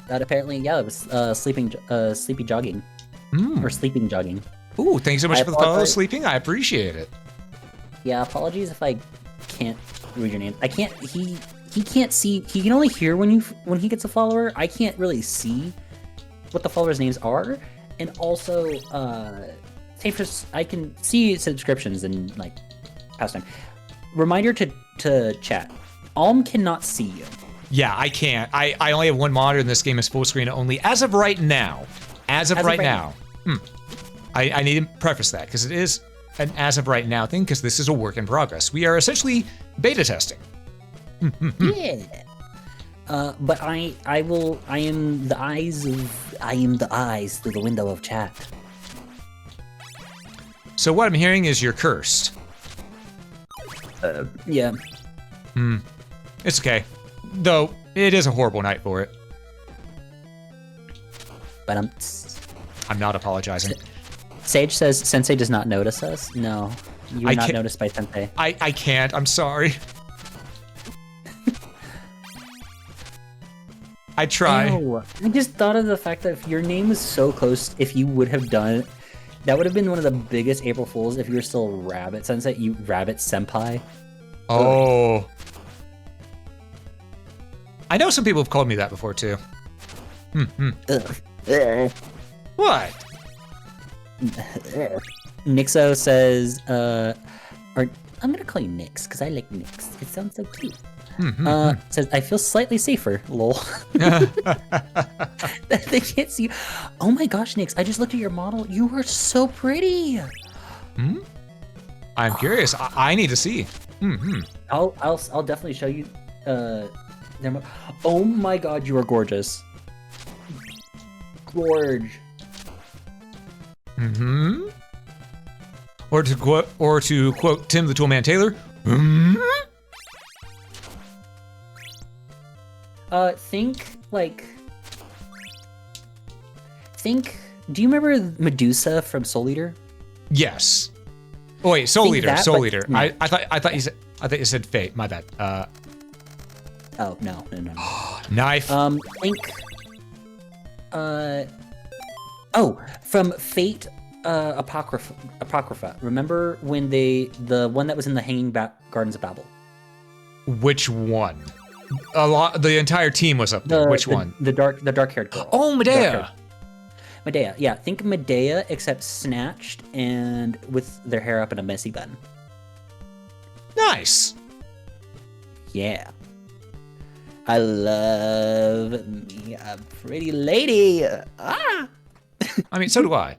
That apparently, yeah, it was sleepy jogging. Or sleeping jogging. Ooh, thanks so much I for the follow, apologize. sleeping. I appreciate it. Yeah, apologies if I can't read your name. I can't. He can't see. He can only hear when he gets a follower. I can't really see what the followers' names are, and also, I can see subscriptions and like past time. Reminder to chat. Alm cannot see you. Yeah, I can't. I only have one monitor and this game is full screen only as of right now. As of right now. I need to preface that because it is an as of right now thing because this is a work in progress. We are essentially beta testing. Yeah. But I am the eyes through the window of chat. So what I'm hearing is you're cursed. Yeah. It's okay. Though, it is a horrible night for it. But I'm not apologizing. Sage says Sensei does not notice us. No, you are not can't- noticed by Sensei. I can't. I'm sorry. I try. Ew. I just thought of the fact that if your name was so close, if you would have done it, that would have been one of the biggest April Fools if you were still Rabbit Sensei, you Rabbit Senpai. Oh. I know some people have called me that before too. Ugh. What? Nixo says, or I'm gonna call you Nix because I like Nix. It sounds so cute. Says I feel slightly safer. Lol. They can't see you. Oh my gosh, Nix! I just looked at your model. You are so pretty. I'm curious. I need to see. I'll definitely show you. Oh my god, you are gorgeous. Gorge. Mm-hmm. Or to quote Tim the Toolman Taylor. Mm-hmm. Do you remember Medusa from Soul Eater? Yes. Oh wait, Soul Think Eater. that, Soul but Eater. no. I thought you said Fate. My bad. Oh no. Knife. Think. From Fate, Apocrypha. Remember when the one that was in the Hanging Gardens of Babel? Which one? The entire team was up there. Which one? The dark-haired girl. Oh, Medea. Medea. Yeah, think Medea except snatched and with their hair up in a messy bun. Nice. Yeah. I love me a pretty lady. Ah. I mean, so do I.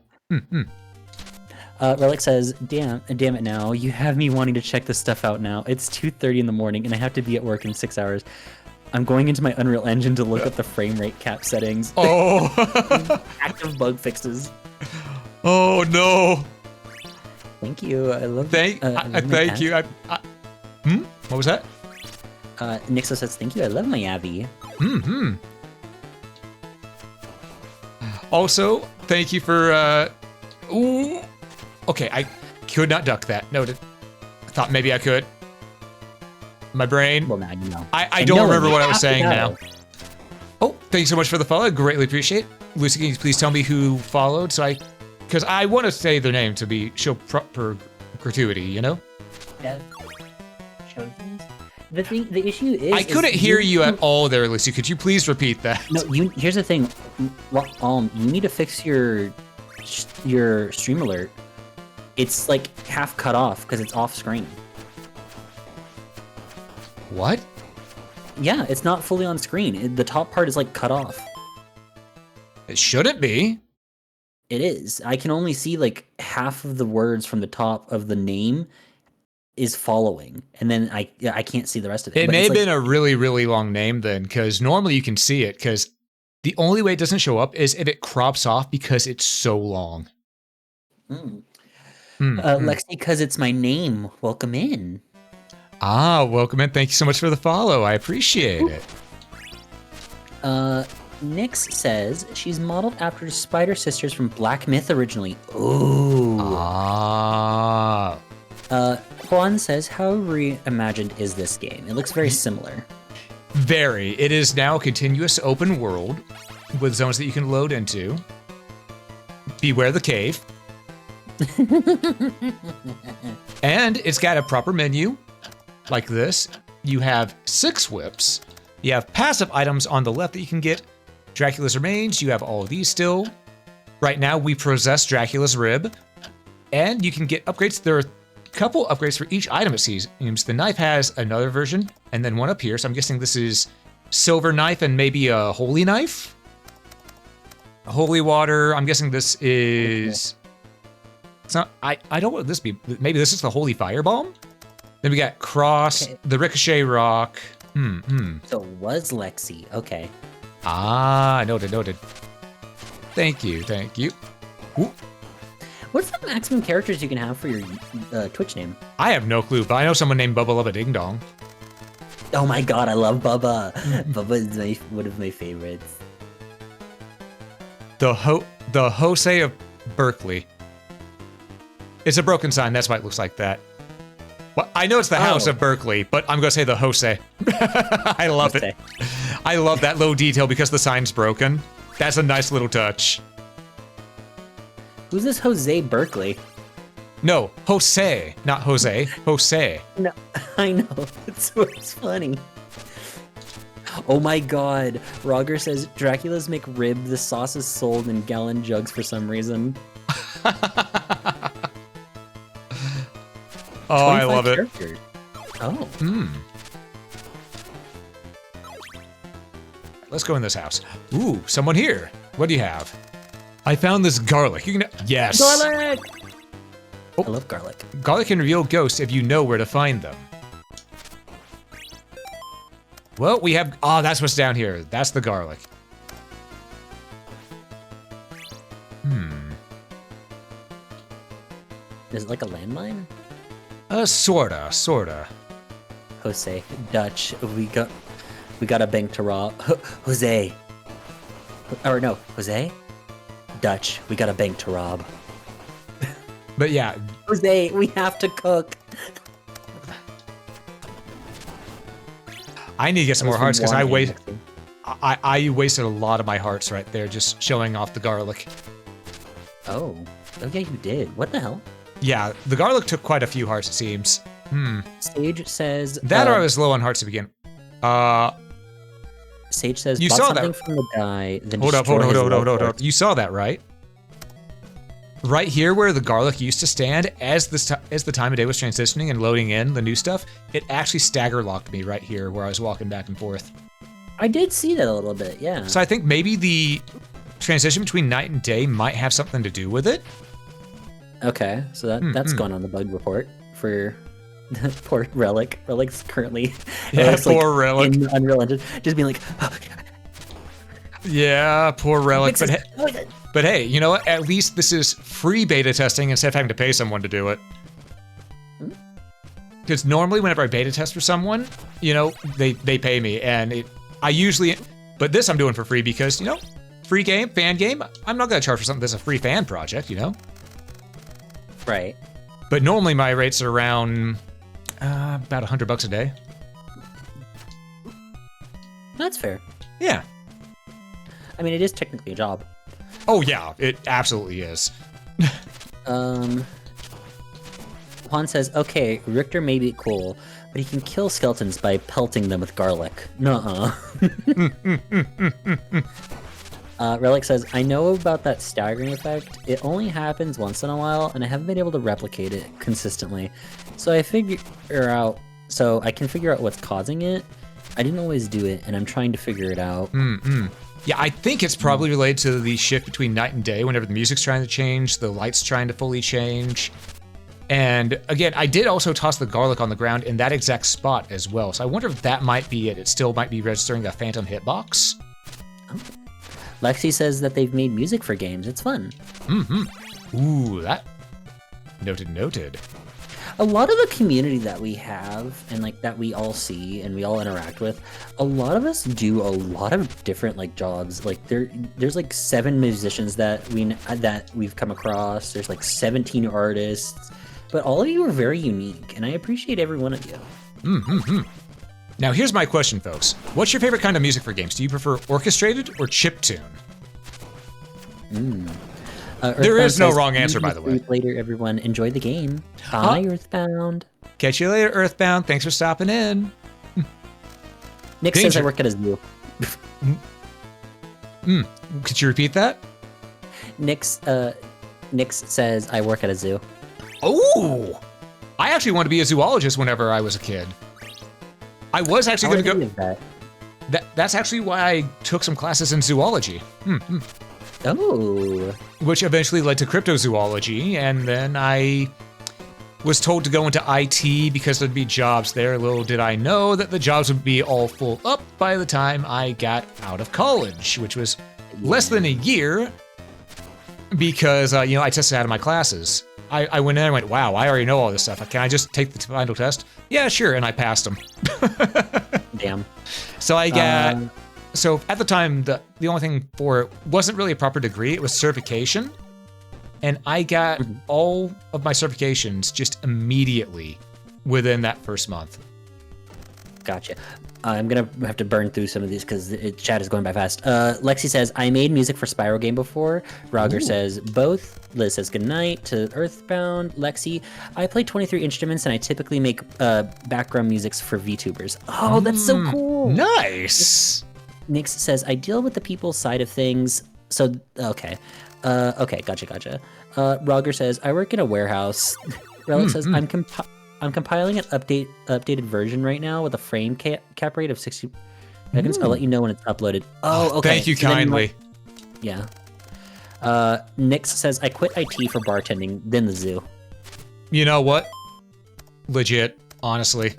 Relic says, damn it now. You have me wanting to check this stuff out now. It's 2:30 in the morning and I have to be at work in 6 hours. I'm going into my Unreal Engine to look up the frame rate cap settings. Oh. Active bug fixes. Oh no. Thank you. I love Thank you. What was that? Nixo says, thank you. I love my Abby. Mm-hmm. Also, thank you for, ooh. Okay, I could not duck that. Noted. I thought maybe I could. My brain. Well, now you know. I don't remember what I was saying now. Oh, thank you so much for the follow. I greatly appreciate. Lucy, can you please tell me who followed? Because I want to say their name to show proper gratuity, you know? Yeah. The issue is I couldn't hear you at all there, Lucy. Could you please repeat that? No, here's the thing. You need to fix your stream alert. It's like half cut off because it's off screen. What? Yeah, it's not fully on screen. The top part is like cut off. It shouldn't be. It is. I can only see like half of the words from the top of the name is following, and then I can't see the rest of it. It But may it's have like, been a really, really long name then, because normally you can see it, because the only way it doesn't show up is if it crops off because it's so long. Lexi, because it's my name. Welcome in. Ah, welcome in. Thank you so much for the follow. I appreciate it. Nyx says she's modeled after Spider Sisters from Black Myth originally. Ooh. Ah. Juan says, how reimagined is this game? It looks very similar. Very. It is now a continuous open world with zones that you can load into. Beware the cave. And it's got a proper menu like this. You have 6 whips. You have passive items on the left that you can get. Dracula's remains. You have all of these still. Right now, we possess Dracula's rib. And you can get upgrades. There are a couple upgrades for each item, it seems. The knife has another version, and then one up here. So I'm guessing this is silver knife and maybe a holy knife? Holy water. I'm guessing this is... It's not... I don't want this to be... Maybe this is the holy firebomb? Then we got cross, the ricochet rock. So it was Lexi. Okay. Ah, noted. Thank you. Ooh. What's the maximum characters you can have for your Twitch name? I have no clue, but I know someone named Bubba Lubba Ding Dong. Oh my god, I love Bubba. Bubba is one of my favorites. The Jose of Berkeley. It's a broken sign, that's why it looks like that. Well, I know it's the House of Berkeley, but I'm gonna say the Jose. I love it. I love that little detail because the sign's broken. That's a nice little touch. Who's this Jose Berkeley? No, Jose, not Jose. Jose. No, I know. It's funny. Oh my god. Roger says Dracula's McRib, the sauce is sold in gallon jugs for some reason. Oh, I love it. Oh. Let's go in this house. Ooh, someone here. What do you have? I found this garlic. You can... Yes. Garlic! Oh. I love garlic. Garlic can reveal ghosts if you know where to find them. Well, we have... Oh, that's what's down here. That's the garlic. Is it like a landmine? Sorta. Jose, Dutch, we got a bank to rob. Jose. Or no, Jose? Dutch, we got a bank to rob. But yeah. Jose, we have to cook. I need to get some more hearts because I wasted a lot of my hearts right there just showing off the garlic. Oh yeah, you did. What the hell? Yeah, the garlic took quite a few hearts, it seems. Sage says... That or I was low on hearts to begin. Sage says, you bought saw something that. from the guy, then Hold destroy his up. life You saw that, right? Right here where the garlic used to stand, as the time of day was transitioning and loading in the new stuff, it actually stagger locked me right here where I was walking back and forth. I did see that a little bit, yeah. So I think maybe the transition between night and day might have something to do with it. Okay, so that's going on the bug report for poor Relic. Relic's currently poor Relic in Unreal Engine, just being like, yeah, poor Relic. But hey, you know what? At least this is free beta testing instead of having to pay someone to do it. Because normally, whenever I beta test for someone, you know, they pay me, and but this I'm doing for free because, you know, free game, fan game. I'm not gonna charge for something that's a free fan project, you know. Right. But normally my rates are around about $100 a day. That's fair. Yeah. I mean, it is technically a job. Oh yeah, it absolutely is. Juan says, okay, Richter may be cool, but he can kill skeletons by pelting them with garlic. Nuh-uh. Relic says, I know about that staggering effect. It only happens once in a while, and I haven't been able to replicate it consistently. So I can figure out what's causing it. I didn't always do it, and I'm trying to figure it out. Yeah, I think it's probably related to the shift between night and day. Whenever the music's trying to change, the light's trying to fully change. And again, I did also toss the garlic on the ground in that exact spot as well. So I wonder if that might be it. It still might be registering a phantom hitbox. Oh. Lexi says that they've made music for games. It's fun. Ooh, that... Noted. A lot of the community that we have and like that we all see and we all interact with, a lot of us do a lot of different like jobs. Like there's like 7 musicians that we've come across. There's like 17 artists, but all of you are very unique, and I appreciate every one of you. Now here's my question, folks. What's your favorite kind of music for games? Do you prefer orchestrated or chiptune? There is no wrong answer, by the way. Later, everyone. Enjoy the game. Bye, Earthbound. Catch you later, Earthbound. Thanks for stopping in. Nick says I work at a zoo. Could you repeat that? Nick says I work at a zoo. Oh! I actually wanted to be a zoologist whenever I was a kid. I was actually going to go... That's actually why I took some classes in zoology. Oh. Which eventually led to cryptozoology, and then I was told to go into IT because there'd be jobs there. Little did I know that the jobs would be all full up by the time I got out of college, which was less than a year because, you know, I tested out of my classes. I went in and went, wow, I already know all this stuff. Can I just take the final test? Yeah, sure, and I passed them. Damn. So I got... So at the time, the only thing for it wasn't really a proper degree, it was certification. And I got all of my certifications just immediately within that first month. Gotcha. I'm going to have to burn through some of these because chat is going by fast. Lexi says, I made music for Spyro game before. Roger says, both. Liz says, good night to Earthbound. Lexi, I play 23 instruments and I typically make background musics for VTubers. Oh, that's so cool. Nice. Nix says, I deal with the people side of things. So, okay. Okay, gotcha. Roger says, I work in a warehouse. Relic says, I'm compiling an updated version right now with a frame cap rate of 60 seconds. I'll let you know when it's uploaded. Oh, okay. Thank you kindly. Yeah. Nix says, I quit IT for bartending, then the zoo. You know what? Legit, honestly.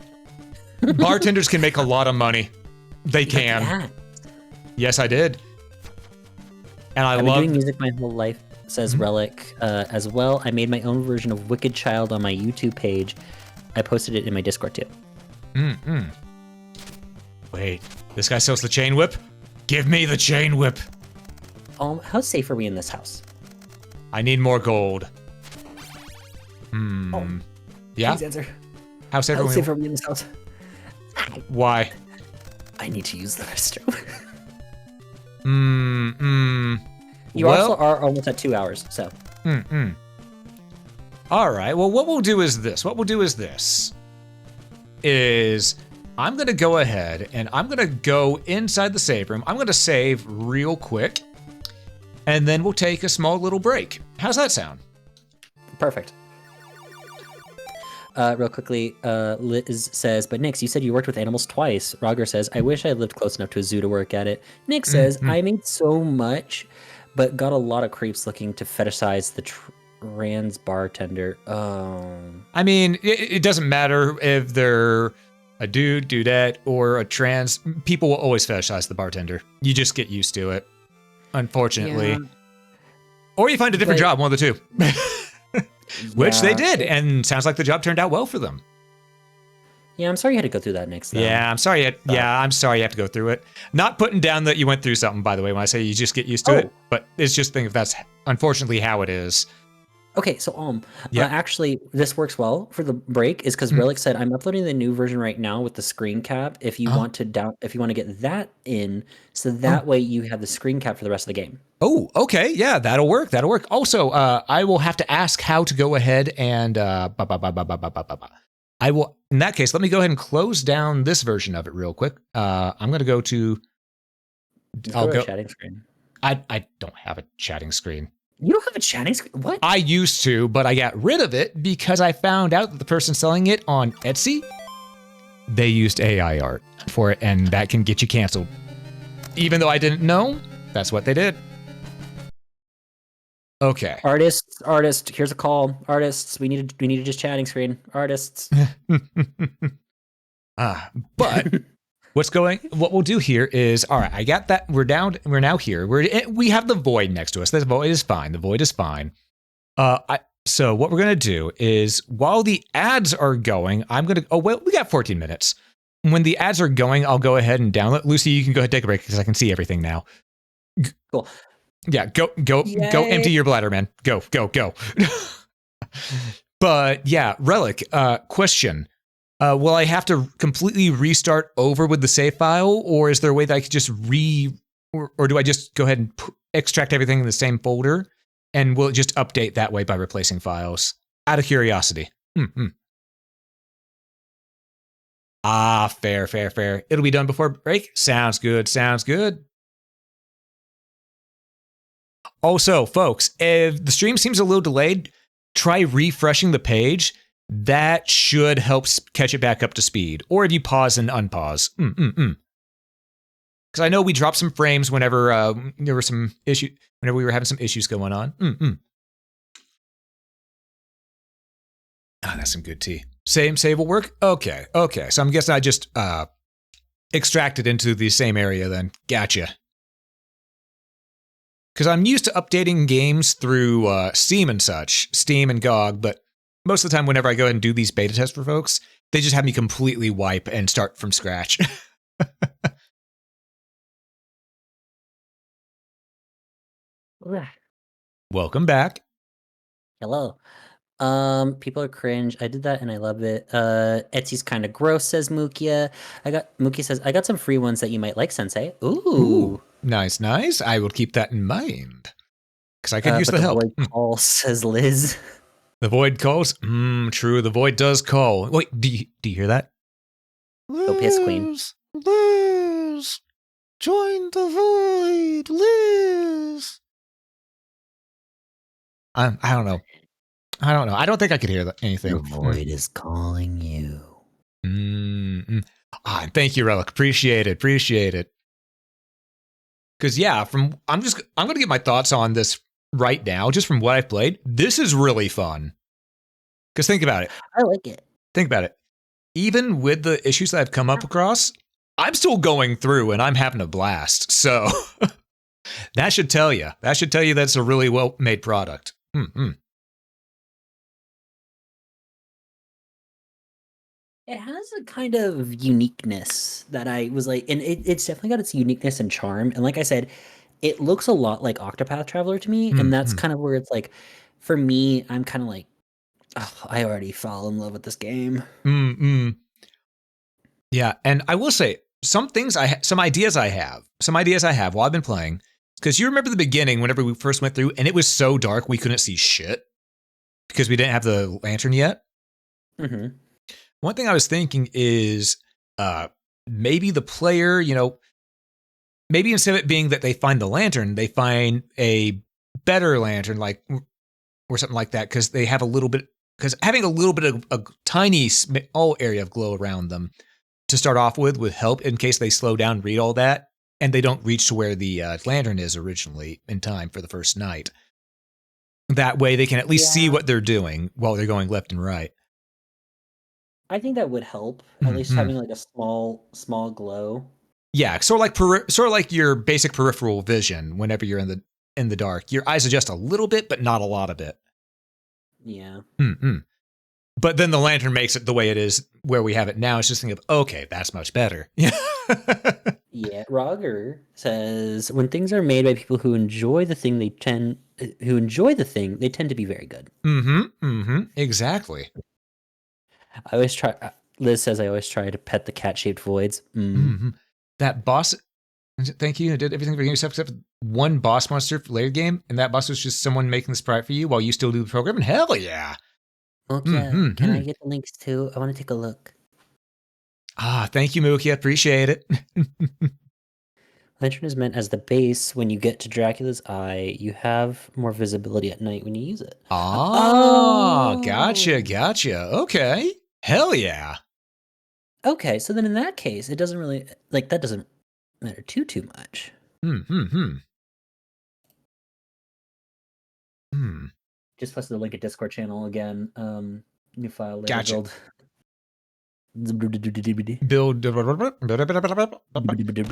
Bartenders can make a lot of money. They can. Yes, I did. And I've been doing music my whole life. says Relic. As well, I made my own version of Wicked Child on my YouTube page. I posted it in my Discord too. Wait, this guy sells the chain whip? Give me the chain whip. How safe are we in this house? I need more gold. Yeah? Please answer. How safe How are safe we? are we in this house? Why? I need to use the restroom. You Well- also are almost at 2 hours, so. All right. Well, what we'll do is this. I'm going to go ahead and I'm going to go inside the save room. I'm going to save real quick, and then we'll take a small little break. How's that sound? Perfect. Real quickly, Liz says, but Nix, you said you worked with animals twice. Roger says, I wish I lived close enough to a zoo to work at it. Nick says, I made so much, but got a lot of creeps looking to fetishize the trans bartender. I mean, it doesn't matter if they're a dude, dudette, or a trans. People will always fetishize the bartender. You just get used to it, unfortunately. Yeah. Or you find a different job, one of the two. Which they Yeah. did, and sounds like the job turned out well for them. Yeah, I'm sorry you had to go through that, Nix. though. Yeah, I'm sorry. I'm sorry you have to go through it. Not putting down that you went through something, by the way, when I say you just get used to it. But it's just think if that's unfortunately how it is. Okay, so Yeah. actually, this works well for the break. Is because Relic said I'm uploading the new version right now with the screen cap. If you want to if you want to get that in, so that way you have the screen cap for the rest of the game. Oh, okay. Yeah, that'll work. Also, I will have to ask how to go ahead and I will, in that case, let me go ahead and close down this version of it real quick. I'm going to go to, I'll go chatting screen. I don't have a chatting screen. You don't have a chatting screen? What? I used to, but I got rid of it because I found out that the person selling it on Etsy, they used AI art for it, and that can get you canceled. Even though I didn't know, that's what they did. Okay. Artists, here's a call. Artists, we need to just chatting screen. Artists. But what we'll do here is, all right, I got that. We're now here. We have the void next to us. The void is fine. So what we're going to do is while the ads are going, we got 14 minutes. When the ads are going, I'll go ahead and download. Lucy, you can go ahead and take a break because I can see everything now. Cool. Yeah, go empty your bladder, man. Go. But yeah, Relic, question. Will I have to completely restart over with the save file, or is there a way that I could just or do I just go ahead and extract everything in the same folder, and will it just update that way by replacing files? Out of curiosity. Fair. It'll be done before break. Sounds good. Also, folks, if the stream seems a little delayed, try refreshing the page. That should help catch it back up to speed. Or if you pause and unpause. Because I know we dropped some frames whenever there were some issues, whenever we were having some issues going on. That's some good tea. Save will work? Okay. So I'm guessing I just extracted into the same area then. Gotcha. Because I'm used to updating games through Steam and such, Steam and GOG, but most of the time whenever I go ahead and do these beta tests for folks, they just have me completely wipe and start from scratch. Welcome back. Hello. People are cringe. I did that and I love it. Etsy's kind of gross, says Mukia. Mukia says, I got some free ones that you might like, Sensei. Ooh. Nice. I will keep that in mind. Because I could use the help. Void calls, says Liz. The void calls? True, the void does call. Wait, do you hear that? Go piss, queen. Liz! Join the void! Liz! I don't know. I don't think I could hear anything. The void is calling you. Thank you, Relic. Appreciate it. Because yeah, I'm going to get my thoughts on this right now, just from what I've played. This is really fun. Because think about it. I like it. Think about it. Even with the issues that I've come up across, I'm still going through and I'm having a blast. So That should tell you. That should tell you that's a really well-made product. Mm-hmm. It has a kind of uniqueness that I was like, and it's definitely got its uniqueness and charm. And like I said, it looks a lot like Octopath Traveler to me, and that's kind of where it's like, for me, I'm kind of like, oh, I already fell in love with this game. Yeah, and I will say some ideas I have while I've been playing, because you remember the beginning whenever we first went through, and it was so dark we couldn't see shit because we didn't have the lantern yet. Mm-hmm. One thing I was thinking is maybe the player, maybe instead of it being that they find the lantern, they find a better lantern, or something like that, because they have because having a little bit of a tiny small area of glow around them to start off with would help in case they slow down, read all that, and they don't reach to where the lantern is originally in time for the first night. That way they can at least see what they're doing while they're going left and right. I think that would help, at least having like a small glow. Yeah, sort of like your basic peripheral vision whenever you're in the dark. Your eyes adjust a little bit, but not a lot of it. Yeah. But then the lantern makes it the way it is where we have it now. It's just thinking of, okay, that's much better. Yeah. Roger says, when things are made by people who enjoy the thing, they tend to be very good. Exactly. I always try. Liz says I always try to pet the cat-shaped voids. That boss. Thank you. Did everything for yourself except one boss monster for later game, and that boss was just someone making the sprite for you while you still do the programming. Hell yeah! Okay, can I get the links too? I want to take a look. Thank you, Mookie. I appreciate it. Lantern is meant as the base. When you get to Dracula's eye, you have more visibility at night when you use it. Gotcha. Okay. Hell yeah. Okay, so then in that case, it doesn't really that doesn't matter too much. Just posted the link at Discord channel again. New file later. Gotcha. Build.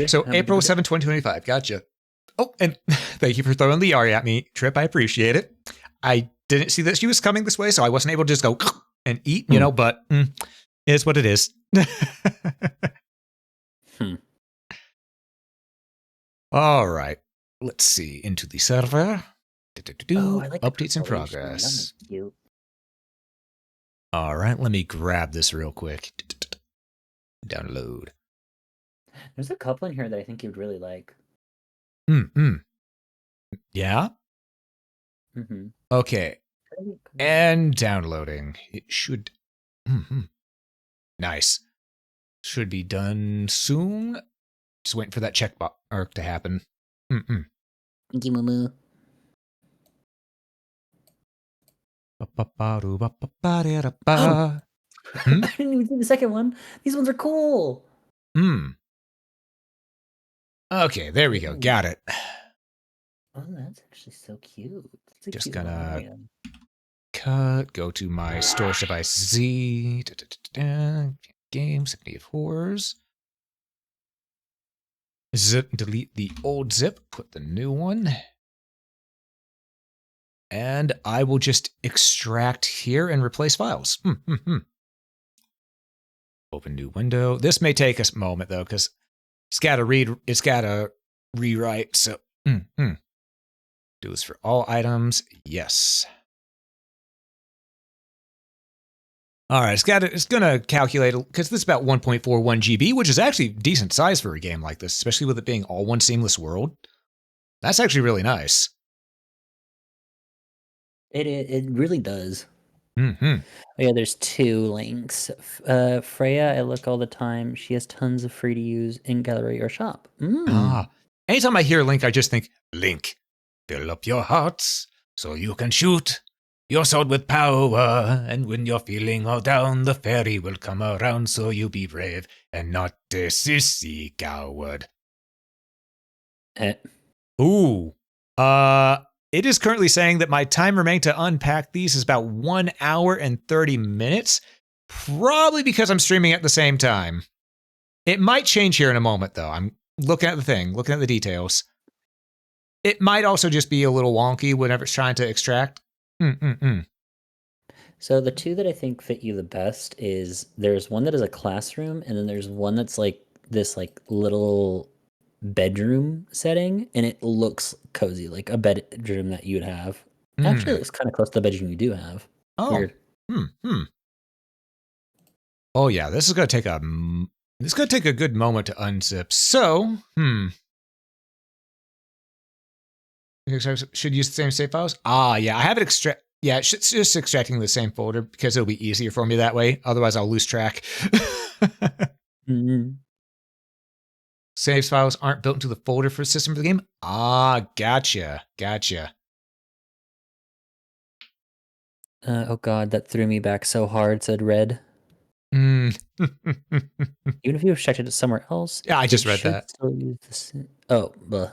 So April 7, 2025. Gotcha. Oh, and thank you for throwing the Ari at me, Trip. I appreciate it. I didn't see that she was coming this way, so I wasn't able to just go and eat, but it is what it is. All right. Let's see. Into the server. I like updates in progress. All right. Let me grab this real quick. Download. There's a couple in here that I think you'd really like. Yeah? Okay. And downloading. It should... Nice. Should be done soon. Just waiting for that check arc to happen. Thank you, Mumu. I didn't even see the second one. These ones are cool. Okay, there we go. Got it. Oh, that's actually so cute. Just gonna go to my storage device Z. Game, Symphony of Horrors. Zip, delete the old zip, put the new one. And I will just extract here and replace files. Open new window. This may take a moment though, because it's got to rewrite. So, do this for all items. Yes. All right, it's gonna calculate because this is about 1.41 GB, which is actually decent size for a game like this, especially with it being all one seamless world. That's actually really nice. It really does. Oh yeah, there's two links. Freya, I look all the time. She has tons of free to use in gallery or shop. Anytime I hear Link, I just think Link, fill up your hearts so you can shoot your sword with power, and when you're feeling all down, the fairy will come around, so you be brave and not a sissy coward. It is currently saying that my time remaining to unpack these is about 1 hour and 30 minutes, probably because I'm streaming at the same time. It might change here in a moment, though. I'm looking at the thing, looking at the details. it might also just be a little wonky whenever it's trying to extract. So the two that I think fit you the best is there's one that is a classroom, and then there's one that's like this like little bedroom setting, and it looks cozy, like a bedroom that you'd have. Actually, it looks kind of close to the bedroom you do have. Oh. Weird. Oh yeah, this is gonna take a good moment to unzip. So, should use the same save files. Yeah, I have it Yeah, it's just extracting the same folder because it'll be easier for me that way. Otherwise, I'll lose track. Saves files aren't built into the folder for the system for the game. Gotcha. Oh god, that threw me back so hard, said Red. Even if you have checked it somewhere else. Yeah, I just read that. Still use the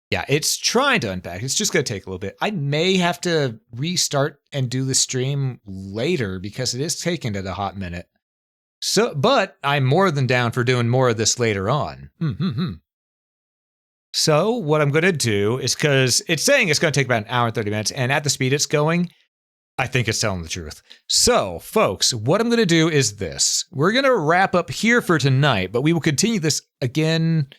Yeah, it's trying to unpack. It's just going to take a little bit. I may have to restart and do the stream later because it is taking it a hot minute. So, but I'm more than down for doing more of this later on. So what I'm going to do is, because it's saying it's going to take about an hour and 30 minutes, and at the speed it's going, I think it's telling the truth. So, folks, what I'm going to do is this. We're going to wrap up here for tonight, but we will continue this again.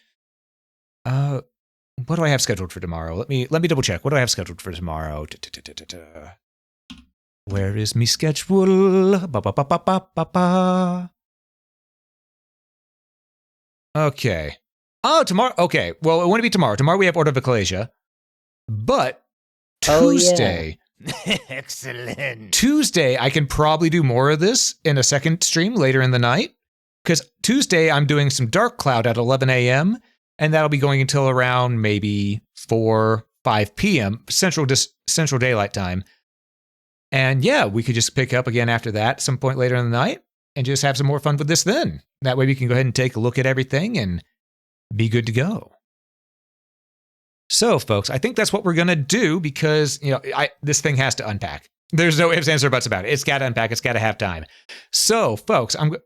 What do I have scheduled for tomorrow? Let me double check. What do I have scheduled for tomorrow? Where is me schedule? Okay. Oh, tomorrow. Okay. Well, it wouldn't be tomorrow. Tomorrow we have Order of Ecclesia. But Tuesday. Excellent. Tuesday, I can probably do more of this in a second stream later in the night. Because Tuesday, I'm doing some Dark Cloud at 11 a.m. And that'll be going until around maybe 5 p.m. Central Daylight Time. And yeah, we could just pick up again after that at some point later in the night and just have some more fun with this then. That way we can go ahead and take a look at everything and be good to go. So, folks, I think that's what we're going to do because, this thing has to unpack. There's no ifs, ands, or buts about it. It's got to unpack. It's got to have time. So, folks, I'm going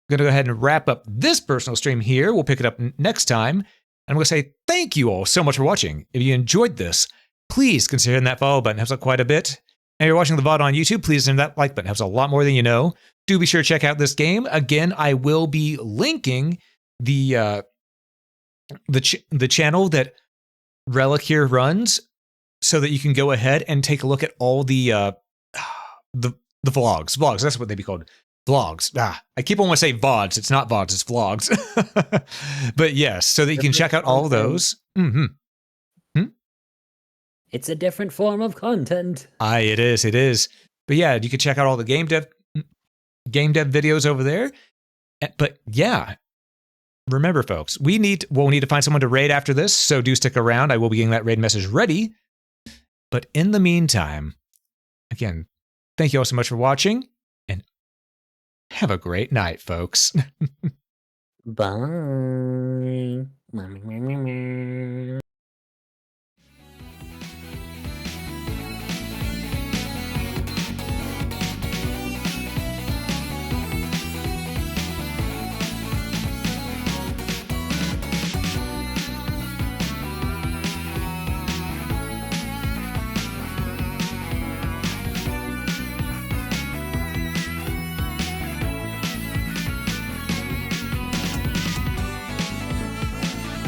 to go ahead and wrap up this personal stream here. We'll pick it up next time. And I'm going to say thank you all so much for watching. If you enjoyed this, please consider hitting that follow button. It helps out quite a bit. And if you're watching the VOD on YouTube, please hit that like button. It helps a lot more than you know. Do be sure to check out this game. Again, I will be linking the channel that Relic here runs so that you can go ahead and take a look at all the vlogs. Vlogs, that's what they'd be called. Vlogs. I keep on wanting to say VODs. It's not VODs, it's vlogs. But yes, so that you can check out all of those. It's a different form of content. It is. But yeah, you can check out all the game dev videos over there. But yeah, remember, folks, we'll need to find someone to raid after this, so do stick around. I will be getting that raid message ready. But in the meantime, again, thank you all so much for watching, and have a great night, folks. Bye.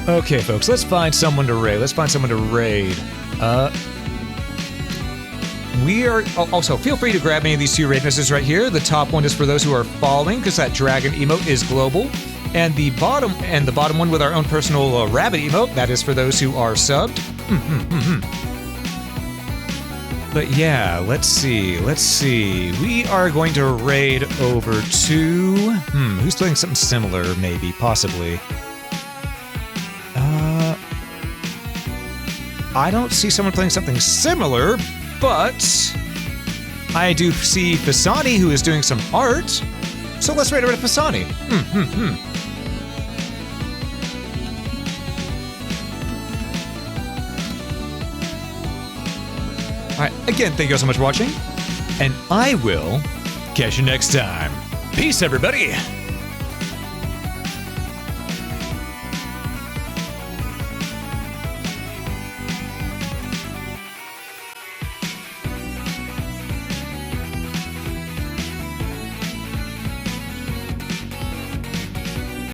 Okay, folks, let's find someone to raid. We are also, feel free to grab any of these two raid messages right here. The top one is for those who are following, because that dragon emote is global. And the bottom one with our own personal rabbit emote, that is for those who are subbed. But yeah, let's see. We are going to raid over to... who's doing something similar, maybe, possibly? I don't see someone playing something similar, but I do see Fasani, who is doing some art. So let's raid over to Fasani. All right, again, thank you all so much for watching, and I will catch you next time. Peace, everybody.